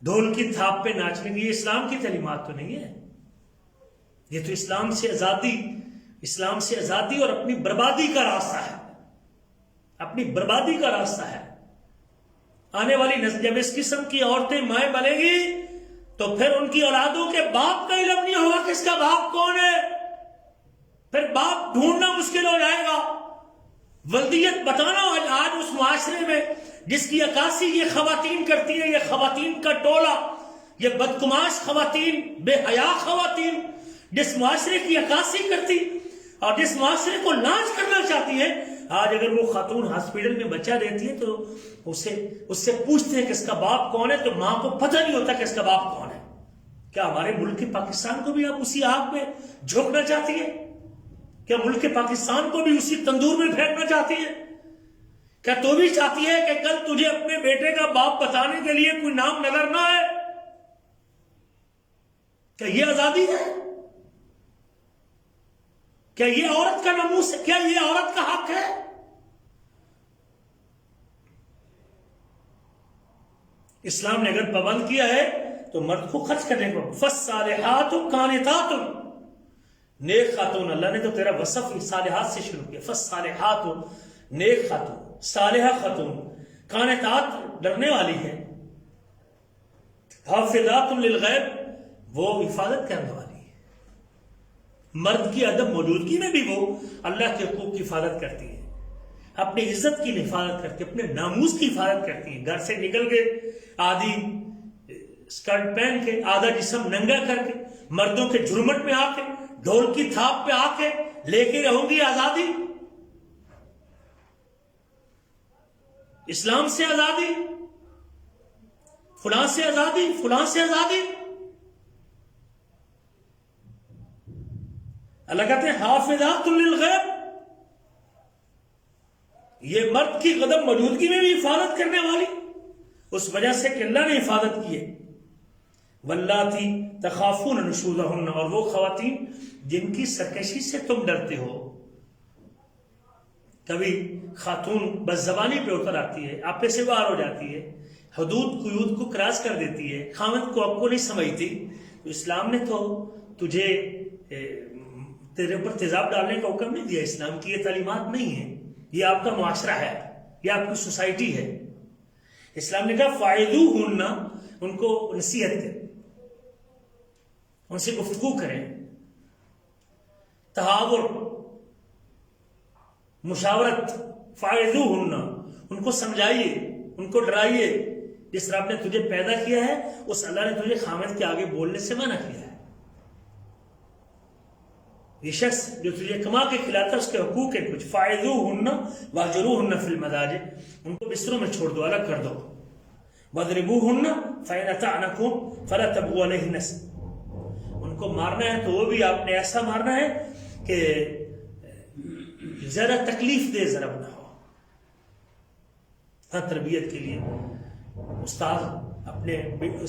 ڈھول کی تھاپ پہ ناچنے کی، یہ اسلام کی تعلیمات تو نہیں ہے۔ یہ تو اسلام سے آزادی اور اپنی بربادی کا راستہ ہے، اپنی بربادی کا راستہ ہے۔ آنے والی نسل جب اس قسم کی عورتیں مائیں بنیں گی تو پھر ان کی اولادوں کے باپ کا علم نہیں ہوگا کہ اس کا باپ کون ہے، پھر باپ ڈھونڈنا مشکل ہو جائے گا۔ ولدیت بتانا آج اس معاشرے میں جس کی عکاسی یہ خواتین کرتی ہیں، یہ خواتین کا ٹولہ، یہ بدگماش خواتین، بے حیا خواتین، جس معاشرے کی عکاسی کرتی اور جس معاشرے کو لانچ کرنا چاہتی ہے، آج اگر وہ خاتون ہاسپٹل میں بچہ رہتی ہے تو اس سے پوچھتے ہیں کہ اس کا باپ کون ہے، تو ماں کو پتہ نہیں ہوتا کہ اس کا باپ کون ہے۔ کیا ہمارے ملک پاکستان کو بھی آپ اسی آگ میں جھونکنا چاہتی ہے؟ کیا ملک پاکستان کو بھی اسی تندور میں پھینکنا چاہتی ہے؟ کیا تو بھی چاہتی ہے کہ کل تجھے اپنے بیٹے کا باپ بتانے کے لیے کوئی نام نظر نہ آئے؟ کیا یہ آزادی ہے؟ کیا یہ عورت کا ناموس ہے؟ کیا یہ عورت کا حق ہے؟ اسلام نے اگر پابند کیا ہے تو مرد کو خرچ کرنے کو، فالصالحات قانتات، نیک خاتون، اللہ نے تو تیرا وصف صالحات سے شروع کیا، فالصالحات، نیک خاتون، صالحہ خاتون، قانتات، ڈرنے والی ہے، حافظات للغیب، وہ حفاظت کرنے والی ہے۔ مرد کی عدم موجودگی میں بھی وہ اللہ کے حقوق کی حفاظت کرتی ہے، اپنی عزت کی حفاظت کرتی ہے، اپنے ناموس کی حفاظت کرتی ہے۔ گھر سے نکل کے آدھی اسکرٹ پہن کے، آدھا جسم ننگا کر کے، مردوں کے جھرمٹ میں آ کے، ڈھول کی تھاپ پہ آ کے لے کے رہوں گی آزادی؟ اسلام سے آزادی، فلاں سے آزادی، فلاں سے آزادی۔ اللہ کہتے ہیں حافظات للغیب، یہ مرد کی قدم موجودگی میں بھی حفاظت کرنے والی، اس وجہ سے کہ اللہ نے حفاظت کی ہے۔ واللاتی تخافون نشوزہن، اور وہ خواتین جن کی سرکشی سے تم ڈرتے ہو۔ کبھی خاتون بس زبانی پہ اتر آتی ہے، آپے سے باہر ہو جاتی ہے، حدود قیود کو کراس کر دیتی ہے، خاوند کو آپ کو نہیں سمجھتی، تو اسلام نے تو تجھے تیرے اوپر تیزاب ڈالنے کا حکم نہیں دیا۔ اسلام کی یہ تعلیمات نہیں ہے، یہ آپ کا معاشرہ ہے، یہ آپ کی سوسائٹی ہے۔ اسلام نے کہا فاعذوہن، ان کو نصیحت کریں، ان سے گفتگو کریں، تحاور، مشاورت، فاعذوہن، ان کو سمجھائیے، ان کو ڈرائیے۔ جس رب نے تجھے پیدا کیا ہے اس اللہ نے تجھے خامد کے آگے بولنے سے منع کیا ہے۔ یہ شخص جو تجھے کما کے کھلاتا ہے اس کے حقوق ہیں کچھ، فاعذوہن واہجروہن فی المضاجع، ان کو بستروں میں چھوڑ دو، الگ کر دو، واضربوہن فإن أطعنکم فلا تبغوا علیہن، ان کو مارنا ہے تو وہ بھی آپ نے ایسا مارنا ہے کہ زیادہ تکلیف دے ضرب نہ ہو۔ ہاں، تربیت کے لیے استاد اپنے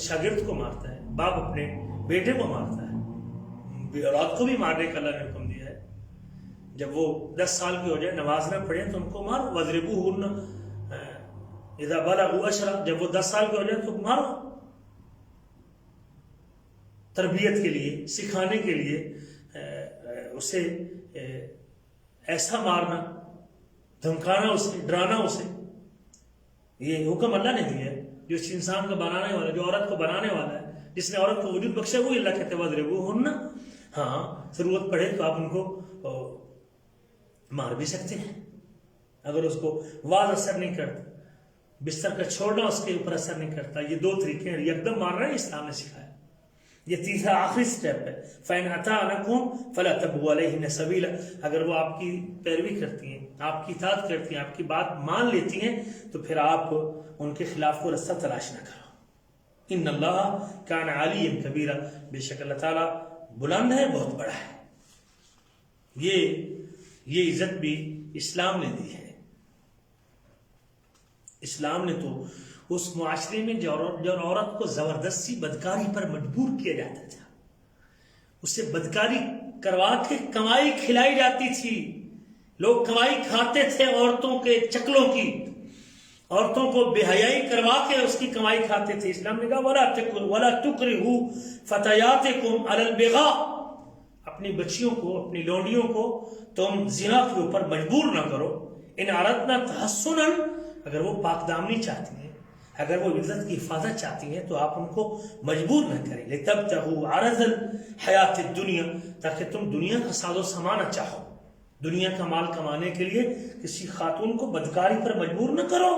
شاگرد کو مارتا ہے، باپ اپنے بیٹے کو مارتا ہے، اولاد کو بھی مارنے کا اللہ نے حکم دیا ہے۔ جب وہ 10 سال کی ہو جائے، نماز نہ پڑھیں تو ان کو مارو، واضربوہن اذا بلغوا 10، جب وہ 10 سال کے ہو جائے تو مارو۔ تربیت کے لیے، سکھانے کے لیے اسے ایسا مارنا، دھمکانا اسے، ڈرانا اسے، یہ حکم اللہ نے دیا ہے۔ جو اس انسان کو بنانے والا، جو عورت کو بنانے والا ہے، جس نے عورت کو وجود بخشا، وہی اللہ کہتے ہیں وَاضْرِبُوهُنَّ. ہاں ضرورت پڑے تو آپ ان کو مار بھی سکتے ہیں اگر اس کو واز اثر نہیں کرتا، بستر کا چھوڑنا اس کے اوپر اثر نہیں کرتا. یہ دو طریقے ہیں، یکدم مارنا اسلام نے سکھایا. یہ تیسرا آخری سٹیپ ہے. فَإِنْ أَطَاعْنَكُمْ فَلَا تَبْغُوا عَلَيْهِنَّ سَبِيلًا. اگر وہ آپ کی پیروی کرتی ہیں، آپ کی اطاعت کرتی ہیں، آپ کی بات مان لیتی ہیں، تو پھر آپ ان کے خلاف کو رستہ تلاش نہ کرو. ان اللہ کان علیٰ کبیرہ. بے شک اللہ تعالیٰ بلند ہے، بہت بڑا ہے. یہ عزت بھی اسلام نے دی ہے. اسلام نے تو اس معاشرے میں جو عورت کو زبردستی بدکاری پر مجبور کیا جاتا تھا، اسے بدکاری کروا کے کمائی کھلائی جاتی تھی. لوگ کمائی کھاتے تھے عورتوں کے چکلوں کی، عورتوں کو بے حیائی کروا کے اس کی کمائی کھاتے تھے. اسلام نے کہا وَلَا تُكْرِهُ فَتَيَاتِكُمْ عَلَى الْبِغَاءِ. اپنی بچیوں کو، اپنی لونڈیوں کو تم زنا کے اوپر مجبور نہ کرو. ان اردنا تحسنا، اگر وہ پاک دامنی چاہتی ہیں، اگر وہ عزت کی حفاظت چاہتی ہیں، تو آپ ان کو مجبور نہ کریں. لِتَبْتَغُوا عَرَضَ الْحَيَاةِ الدُّنْيَا، تاکہ تم دنیا کا ساز و سامان چاہو. دنیا کا مال کمانے کے لیے کسی خاتون کو بدکاری پر مجبور نہ کرو.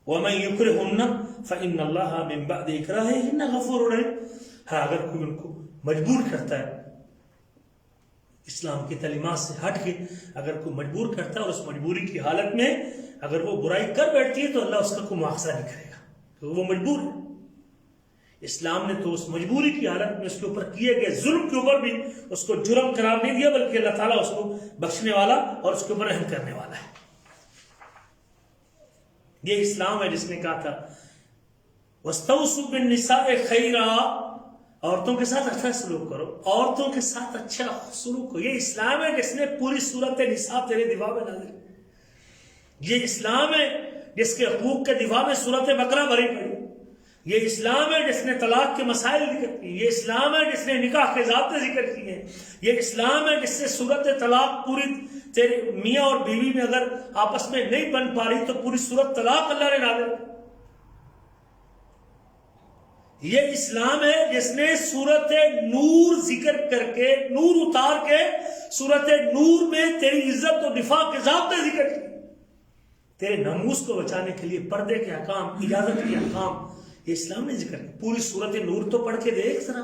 وَمَنْ يُكْرِهُنَّ فَإِنَّ اللَّهَ مِنْ بَعْدِ إِكْرَاهِهِنَّ غَفُورٌ رَحِيمٌ. ہاں اگر کوئی ان کو مجبور کرتا ہے اسلام کی تعلیمات سے ہٹ کے، اگر کوئی مجبور کرتا ہے اور اس مجبوری کی حالت میں اگر وہ برائی کر بیٹھتی ہے، تو اللہ اس کا کوئی مواخذہ نہیں کرے گا، کیونکہ وہ مجبور ہے. اسلام نے تو اس مجبوری کی حالت میں اس کے اوپر کیے گئے ظلم کے اوپر بھی اس کو جرم قرار نہیں دیا، بلکہ اللہ تعالیٰ اس کو بخشنے والا اور اس کے اوپر رحم کرنے والا ہے. یہ اسلام ہے جس نے کہا تھا وَاسْتَوْصُوا بِالنِّسَاءِ خَيْرًا. عورتوں کے ساتھ اچھا سلوک کرو، عورتوں کے ساتھ اچھا سلوک کرو. یہ اسلام ہے جس نے پوری صورت نساء تیرے دفاع میں نازل کی. یہ اسلام ہے جس کے حقوق کے دفاع میں صورت بقرہ بھری پڑی. یہ اسلام ہے جس نے طلاق کے مسائل ذکر کیے. یہ اسلام ہے جس نے نکاح کے ضابطے ذکر کیے ہیں. یہ اسلام ہے جس سے صورت طلاق پوری تیرے میاں اور بیوی میں اگر آپس میں نہیں بن پا رہی تو پوری صورت طلاق اللہ نے نازل کی. یہ اسلام ہے جس نے صورت نور ذکر کر کے، نور اتار کے صورت نور میں تیری عزت و دفاع کے ضابطے ذکر کیے. تیرے ناموس کو بچانے کے لیے پردے کے احکام، اجازت کے احکام، یہ اسلام نے ذکر کیا. پوری صورت نور تو پڑھ کے دیکھ ذرا،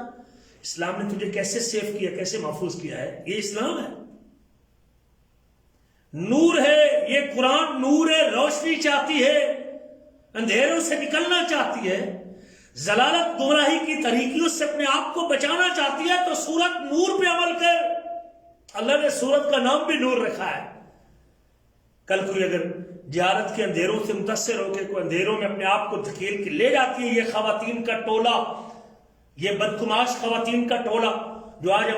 اسلام نے تجھے کیسے سیف کیا، کیسے محفوظ کیا ہے. یہ اسلام ہے، نور ہے. یہ قرآن نور ہے، روشنی چاہتی ہے، اندھیروں سے نکلنا چاہتی ہے، ضلالت گمراہی کی طریقوں سے اپنے آپ کو بچانا چاہتی ہے، تو سورت نور پہ عمل کر. اللہ نے سورت کا نام بھی نور رکھا ہے. کل کوئی اگر جہالت کے اندھیروں سے متاثر ہو کے کوئی اندھیروں میں اپنے آپ کو دھکیل کے لے جاتی ہے، یہ خواتین کا ٹولہ، یہ بدکماش خواتین کا ٹولہ جو آج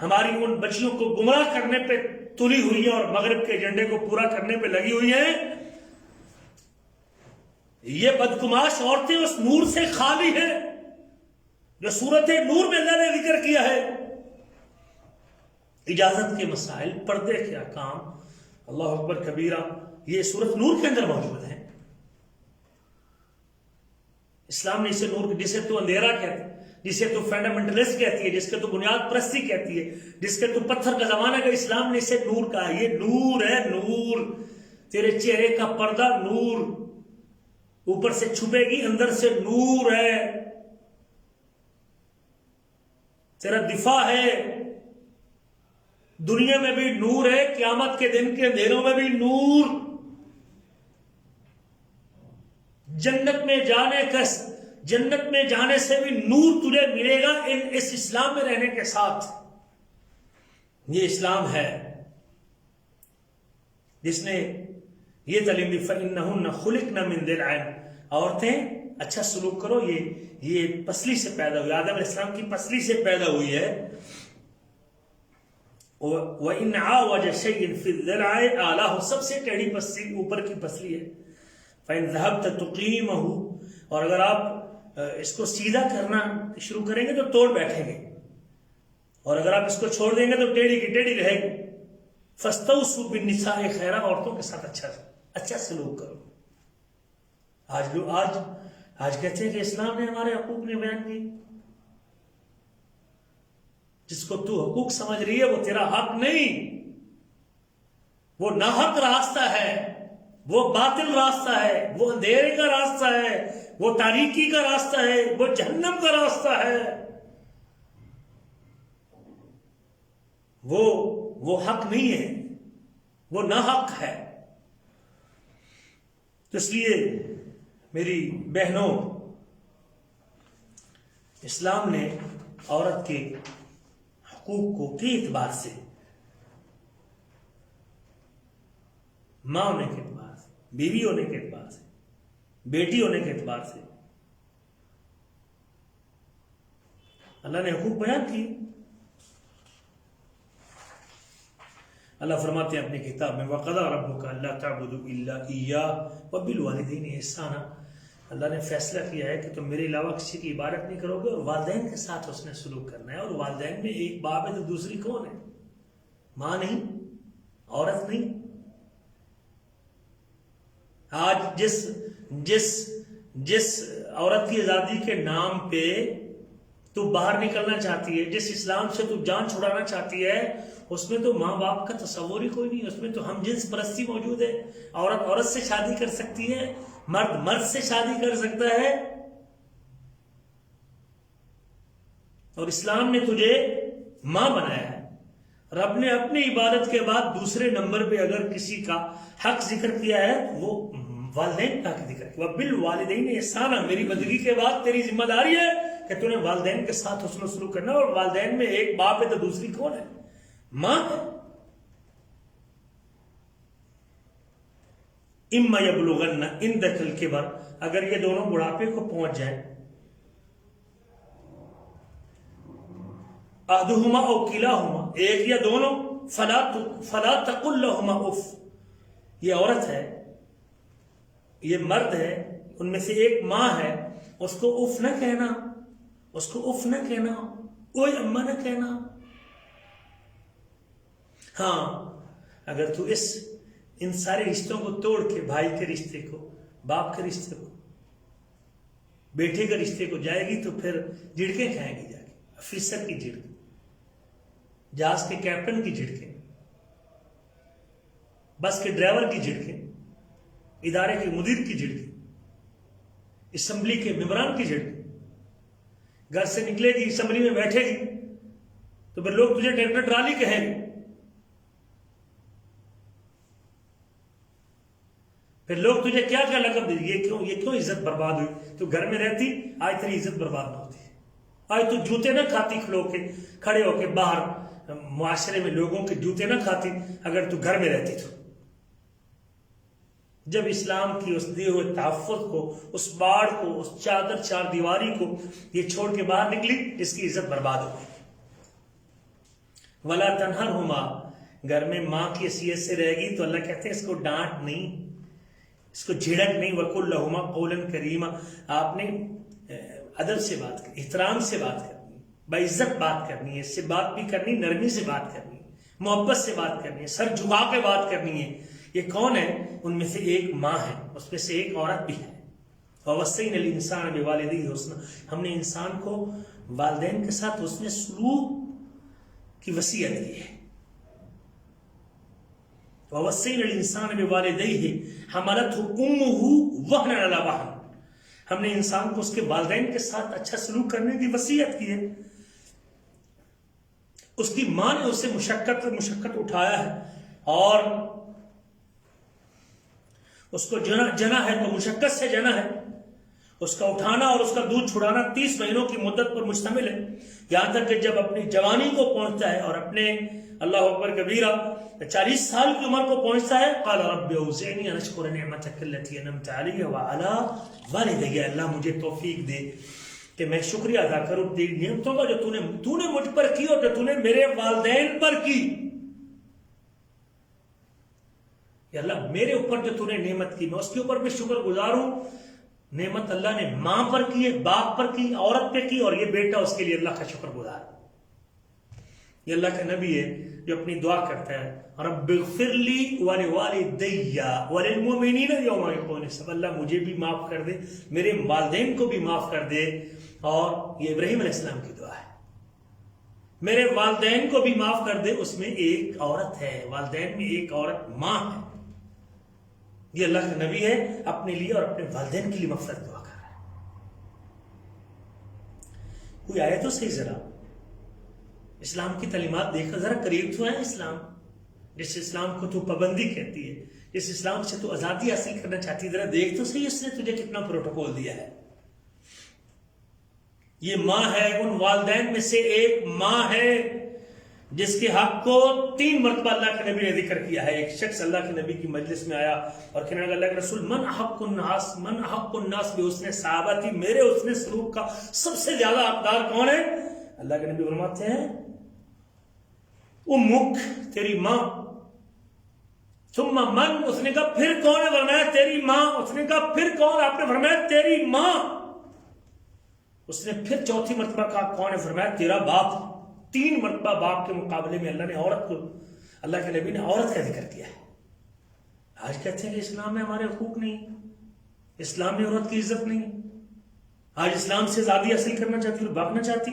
ہماری ان بچیوں کو گمراہ کرنے پہ تلی ہوئی ہے اور مغرب کے ایجنڈے کو پورا کرنے پہ لگی ہوئی ہیں، یہ بدکماش عورتیں اس نور سے خالی ہیں جو صورت نور میں اللہ نے ذکر کیا ہے. اجازت کے مسائل، پردے کے احکام، اللہ اکبر کبیرہ، یہ صورت نور کے اندر موجود ہے. اسلام نے اسے نور، جسے تو اندھیرا کہتے ہیں، جسے تو فنڈامنٹلسٹ کہتی ہے، جس کے تو بنیاد پرستی کہتی ہے، جس کے تو پتھر کا زمانہ کا، اسلام نے اسے نور کہا. یہ نور ہے، نور. تیرے چہرے کا پردہ نور، اوپر سے چھپے گی، اندر سے نور ہے. تیرا دفاع ہے، دنیا میں بھی نور ہے، قیامت کے دن کے اندھیروں میں بھی نور. جنت میں جانے سے بھی نور تجھے ملے گا اس اسلام میں رہنے کے ساتھ. یہ اسلام ہے جس نے یہ تعلیم دی فَإِنَّهُنَّ خُلِقْنَ مِن ضِلْعٍ. عورتیں اچھا سلوک کرو، یہ پسلی سے پیدا ہوئی، آدم علیہ السلام کی پسلی سے پیدا ہوئی ہے. وَإِنْ عَوَجَ شَيْءٍ فِي الضِّلْعِ أَعْلَاهُ. سب سے ٹیڑھی پسلی اوپر کی پسلی ہے. فَإِنْ ذَهَبْتَ تُقِيمَهُ. اور اگر آپ اس کو سیدھا کرنا شروع کریں گے تو توڑ بیٹھیں گے، اور اگر آپ اس کو چھوڑ دیں گے تو ٹیڑھی کی ٹیڑھی رہے گی. فَاسْتَوْصُوا بِالنِّسَاءِ خَيْرًا. عورتوں کے ساتھ اچھا سلوک کرو. آج کہتے ہیں کہ اسلام نے ہمارے حقوق نہیں بیان کی. جس کو تو حقوق سمجھ رہی ہے وہ تیرا حق نہیں، وہ ناحق راستہ ہے، وہ باطل راستہ ہے، وہ اندھیرے کا راستہ ہے، وہ تاریکی کا راستہ ہے، وہ جہنم کا راستہ ہے. وہ حق نہیں ہے، وہ ناحق ہے. تو اس لیے میری بہنوں، اسلام نے عورت کے حقوق کو کئی اعتبار سے، ماں ہونے کے اعتبار سے، بیوی ہونے کے اعتبار سے، بیٹی ہونے کے اعتبار سے اللہ نے حقوق بیان کی. اللہ فرماتے ہیں اپنی کتاب میں وَقَضَىٰ رَبُّكَ أَلَّا تَعْبُدُوا إِلَّا إِيَّاهُ وَبِالْوَالِدَيْنِ إِحْسَانًا. اللہ نے فیصلہ کیا ہے کہ تم میرے علاوہ کسی کی عبادت نہیں کرو گے اور والدین کے ساتھ اس نے سلوک کرنا ہے. اور والدین میں ایک باپ ہے تو دوسری کون ہے؟ ماں نہیں، عورت نہیں. آج جس عورت کی آزادی کے نام پہ تو باہر نکلنا چاہتی ہے، جس اسلام سے تو جان چھڑانا چاہتی ہے، اس میں تو ماں باپ کا تصور ہی کوئی نہیں. اس میں تو ہم جنس پرستی موجود ہے. عورت عورت سے شادی کر سکتی ہے، مرد مرد سے شادی کر سکتا ہے. اور اسلام نے تجھے ماں بنایا ہے. رب نے اپنی عبادت کے بعد دوسرے نمبر پہ اگر کسی کا حق ذکر کیا ہے وہ والدین کا حق ذکر کیا. وَبِالْوَالِدَيْنِ إِحْسَانًا. میری بندگی کے بعد تیری ذمہ داری ہے کہ تو نے والدین کے ساتھ حسن و سلوک کرنا. اور والدین میں ایک باپ ہے تو دوسری کون ہے؟ ماں. اِمَّا يَبْلُغَنَّ عِندَكَ الْكِبَرَ. اگر یہ دونوں بڑھاپے کو پہنچ جائیں، احدہما او کلاہما، ایک یا دونوں، فلا تقل لہما اف. یہ عورت ہے، یہ مرد ہے، ان میں سے ایک ماں ہے، اس کو اف نہ کہنا، اس کو اف نہ کہنا، اوئے اماں نہ کہنا. ہاں اگر تو ان سارے رشتوں کو توڑ کے، بھائی کے رشتے کو، باپ کے رشتے کو، بیٹے کے رشتے کو جائے گی تو پھر جھڑکیں کھائے گی. جا کے افیسر کی جھڑکیں، جہاز کے کیپٹن کی جھڑکیں، بس کے ڈرائیور کی جھڑکیں، ادارے کے مدیر کی جھڑکیں، اسمبلی کے ممبران کی جھڑکیں. گھر سے نکلے گی، اسمبلی میں بیٹھے گی تو پھر لوگ تجھے ٹریکٹر ٹرالی کہیں گے. پھر لوگ تجھے کیا کیا لقب دیں گے، یہ کیوں عزت برباد ہوئی؟ تو گھر میں رہتی آج تیری عزت برباد نہ ہوتی. آج تو جوتے نہ کھاتی کھڑے ہو کے باہر معاشرے میں لوگوں کے جوتے نہ کھاتی اگر تو گھر میں رہتی. تو جب اسلام کی اس دیے ہوئے تحفظ کو، اس باڑ کو، اس چادر چار دیواری کو یہ چھوڑ کے باہر نکلی، اس کی عزت برباد ہو گئی. وَلَا تَنْهَرْهُمَا. گھر میں ماں کی حیثیت سے رہے گی تو اللہ کہتے ہیں اس کو ڈانٹ نہیں، اس کو جھڑک نہیں. وَقُلْ لَهُمَا قَوْلًا كَرِيمًا. آپ نے ادب سے بات کرنی، احترام سے بات کرنی، باعزت بات کرنی ہے. اس سے بات بھی کرنی، نرمی سے بات کرنی، محبت سے بات کرنی ہے، سر جھکا کے بات کرنی ہے. یہ کون ہے؟ ان میں سے ایک ماں ہے، اس میں سے ایک عورت بھی ہے. وَوَصَّيْنَا الْإِنسَانَ بِوَالِدَيْهِ حُسْنًا. ہم نے انسان کو والدین کے ساتھ حسن سلوک کی وصیت دی ہے. وَوَصَّيْنَا الْإِنسَانَ بِوَالِدَيْهِ حَمَلَتْهُ أُمُّهُ وَهْنًا عَلَىٰ وَهْنٍ. ہم نے انسان کو اس کے والدین کے ساتھ اچھا سلوک کرنے کی وصیت کی ہے. اس کی ماں نے اسے مشقت اٹھایا ہے اور اس کو جنا ہے تو مشقت سے جنا ہے. اس کا اٹھانا اور اس کا دودھ چھڑانا 30 مہینوں کی مدت پر مشتمل ہے. یہاں تک کہ جب اپنی جوانی کو پہنچتا ہے اور اپنے اللہ اکبر کبیرہ 40 سال کی عمر کو پہنچتا ہے، قال رب اوزعنی ان اشکر نعمتک التی انعمت علی وعلی والدی. اللہ مجھے توفیق دے کہ میں شکریہ ادا کروں تیری نعمتوں کا جو تو نے مجھ پر کی اور جو تو نے میرے والدین پر کی. یا اللہ میرے اوپر جو تو نے نعمت کی میں اس کے اوپر بھی شکر گزار ہوں. نعمت اللہ نے ماں پر کی ہے، باپ پر کی، عورت پہ کی، اور یہ بیٹا اس کے لیے اللہ کا شکر گزار. یہ اللہ کا نبی ہے جو اپنی دعا کرتا ہے، رب اغفر لی ولوالدی وللمؤمنین یوم یقوم الحساب، اللہ مجھے بھی معاف کر دے، میرے والدین کو بھی معاف کر دے. اور یہ ابراہیم علیہ السلام کی دعا ہے، میرے والدین کو بھی معاف کر دے. اس میں ایک عورت ہے، والدین میں ایک عورت ماں ہے. یہ اللہ کا نبی ہے، اپنے لیے اور اپنے والدین کے لیے مغفرت دعا کر رہا ہے. کوئی آئے تو صحیح ذرا اسلام کی تعلیمات دیکھا، ذرا قریب تو ہے اسلام، جس اسلام کو تو پابندی کہتی ہے، جس اسلام سے تو آزادی حاصل کرنا چاہتی ہے، ذرا دیکھ تو صحیح اس نے تجھے کتنا پروٹوکول دیا ہے. یہ ماں ہے، ان والدین میں سے ایک ماں ہے جس کے حق کو 3 مرتبہ اللہ کے نبی نے ذکر کیا ہے. ایک شخص اللہ کے نبی کی مجلس میں آیا اور کہنے لگا، اللہ کے رسول من احق الناس بحسن صحابتی، میرے حسن سلوک کا سب سے زیادہ حقدار کون ہے؟ اللہ کے نبی فرماتے ہیں امک، تیری ماں. ثم من، اس نے کہا پھر کون ہے؟ فرمایا تیری ماں. اس نے کہا پھر کون؟ آپ نے فرمایا تیری ماں. اس نے پھر 4تھی مرتبہ کہا کون ہے؟ فرمایا تیرا باپ. 3 مرتبہ باپ کے مقابلے میں اللہ نے عورت کو، اللہ کے نبی نے عورت کا ذکر کیا ہے. آج کہتے ہیں کہ اسلام میں ہمارے حقوق نہیں، اسلام میں عورت کی عزت نہیں. آج اسلام سے آزادی حاصل کرنا چاہتی اور بھاگنا چاہتی.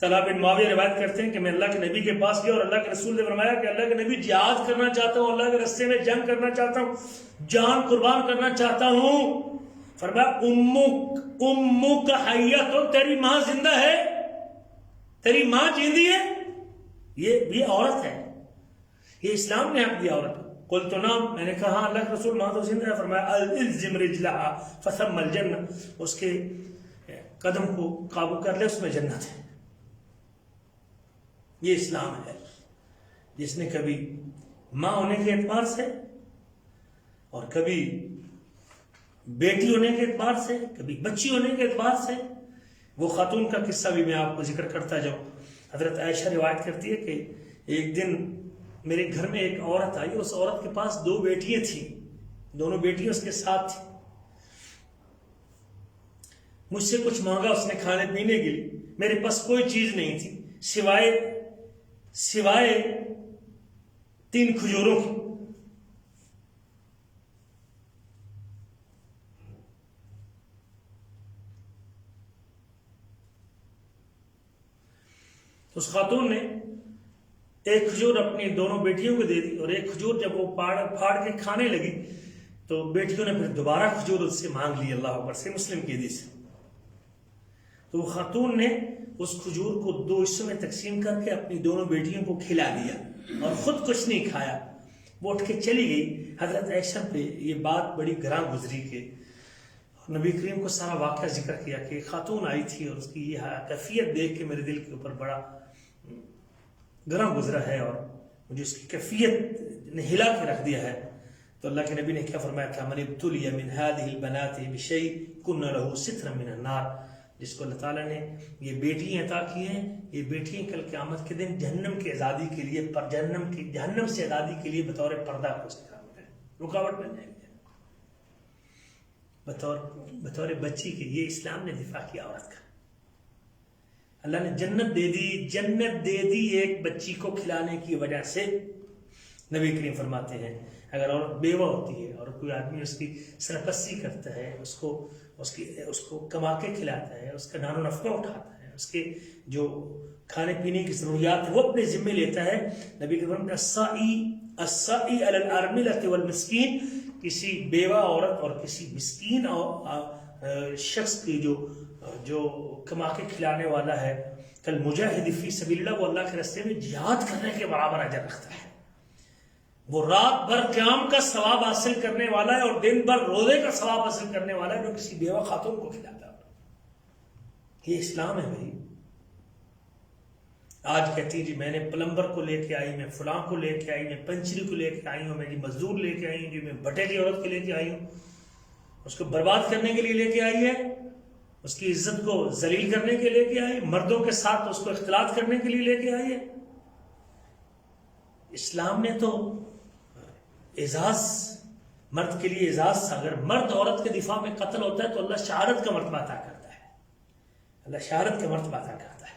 طلحہ بن معاویہ روایت کرتے ہیں کہ میں اللہ کے نبی کے پاس گیا اور اللہ کے رسول نے فرمایا کہ اللہ کے نبی جہاد کرنا چاہتا ہوں، اللہ کے راستے میں جنگ کرنا چاہتا ہوں، جان قربان کرنا چاہتا ہوں. فرمایا امک حیۃ، تیری ماں زندہ ہے، تیری ماں جیندی ہے. یہ بھی عورت ہے، یہ اسلام نے حق دیا عورت کو. قلت نعم، میں نے کہا اللہ کے رسول ماں تو زندہ ہے. فرمایا الزم رجلها فثم الجنہ، اس کے قدم کو قابو کر لے، اس میں جنت ہے. یہ اسلام ہے جس نے کبھی ماں ہونے کے اعتبار سے اور کبھی بیٹی ہونے کے اعتبار سے، کبھی بچی ہونے کے اعتبار سے. وہ خاتون کا قصہ بھی میں آپ کو ذکر کرتا جاؤں. حضرت عائشہ روایت کرتی ہے کہ ایک دن میرے گھر میں ایک عورت آئی، اس عورت کے پاس 2 بیٹیاں تھیں، دونوں بیٹیاں اس کے ساتھ تھیں. مجھ سے کچھ مانگا اس نے کھانے پینے کے لیے، میرے پاس کوئی چیز نہیں تھی سوائے 3 کھجوروں کی. اس خاتون نے ایک کھجور اپنی دونوں بیٹیوں کو دے دی، اور ایک کھجور جب وہ پھاڑ کے کھانے لگی تو بیٹیوں نے پھر دوبارہ کھجور اس سے مانگ لی. اللہ اکبر. سے مسلم کی حدیث ہے. تو وہ خاتون نے اس کھجور کو 2 حصوں میں تقسیم کر کے اپنی دونوں بیٹیوں کو کھلا دیا اور خود کچھ نہیں کھایا. وہ اٹھ کے چلی گئی. حضرت عائشہ پہ یہ بات بڑی گراں گزری کہ نبی کریم کو سارا واقعہ ذکر کیا کہ خاتون آئی تھی اور اس کی یہ کیفیت دیکھ کے میرے دل کے اوپر بڑا گراں گزرا ہے اور مجھے اس کی کیفیت نے ہلا کے رکھ دیا ہے. تو اللہ کے نبی نے کیا فرمایا تھا؟ من ابتلی من هذه البنات بشيء كن له سترا من النار. جس کو اللہ تعالیٰ نے یہ بیٹیاں عطا کی ہیں، یہ بیٹیاں کل قیامت کے دن جہنم کی آزادی کے لیے جہنم سے آزادی کے لیے بطور پردہ کو رکاوٹ بن جائیں گے. بطور بچی کے یہ اسلام نے دفاع کیا عورت کا. اللہ نے جنت دے دی ایک بچی کو کھلانے کی وجہ سے. نبی کریم فرماتے ہیں اگر عورت بیوہ ہوتی ہے اور کوئی آدمی اس کی سرپرستی کرتا ہے، اس کو کما کے کھلاتا ہے، اس کا نان و نفقہ اٹھاتا ہے، اس کے جو کھانے پینے کی ضروریات وہ اپنے ذمے لیتا ہے، نبی کریم فرماتے ہیں السائی علی الارملۃ والمسکین، کسی بیوہ عورت اور کسی مسکین شخص کی جو کما کے کھلانے والا ہے، کل مجاہد فی سبیل اللہ، وہ اللہ کے راستے میں جہاد کرنے کے برابر اجر رکھتا ہے. وہ رات بھر قیام کا ثواب حاصل کرنے والا ہے اور دن بھر روزے کا ثواب حاصل کرنے والا ہے جو کسی بیوہ خاتون کو کھلاتا ہے. یہ اسلام ہے بھائی. آج کہتی جی میں نے پلمبر کو لے کے آئی، میں فلاں کو لے کے آئی، میں پنچری کو لے کے آئی ہوں، میں جی مزدور لے کے آئی ہوں، جی میں بٹے کی عورت کو لے کے آئی ہوں. اس کو برباد کرنے کے لیے لے کے آئی ہے، اس کی عزت کو ذلیل کرنے کے لے کے آئی، مردوں کے ساتھ اس کو اختلاط کرنے کے لیے لے کے آئی ہے. اسلام نے تو اعزاز، مرد کے لیے اعزاز تھا. اگر مرد عورت کے دفاع میں قتل ہوتا ہے تو اللہ شہادت کا مرتبہ عطا کرتا ہے، اللہ شہادت کا مرتبہ عطا کرتا ہے.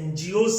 NGOs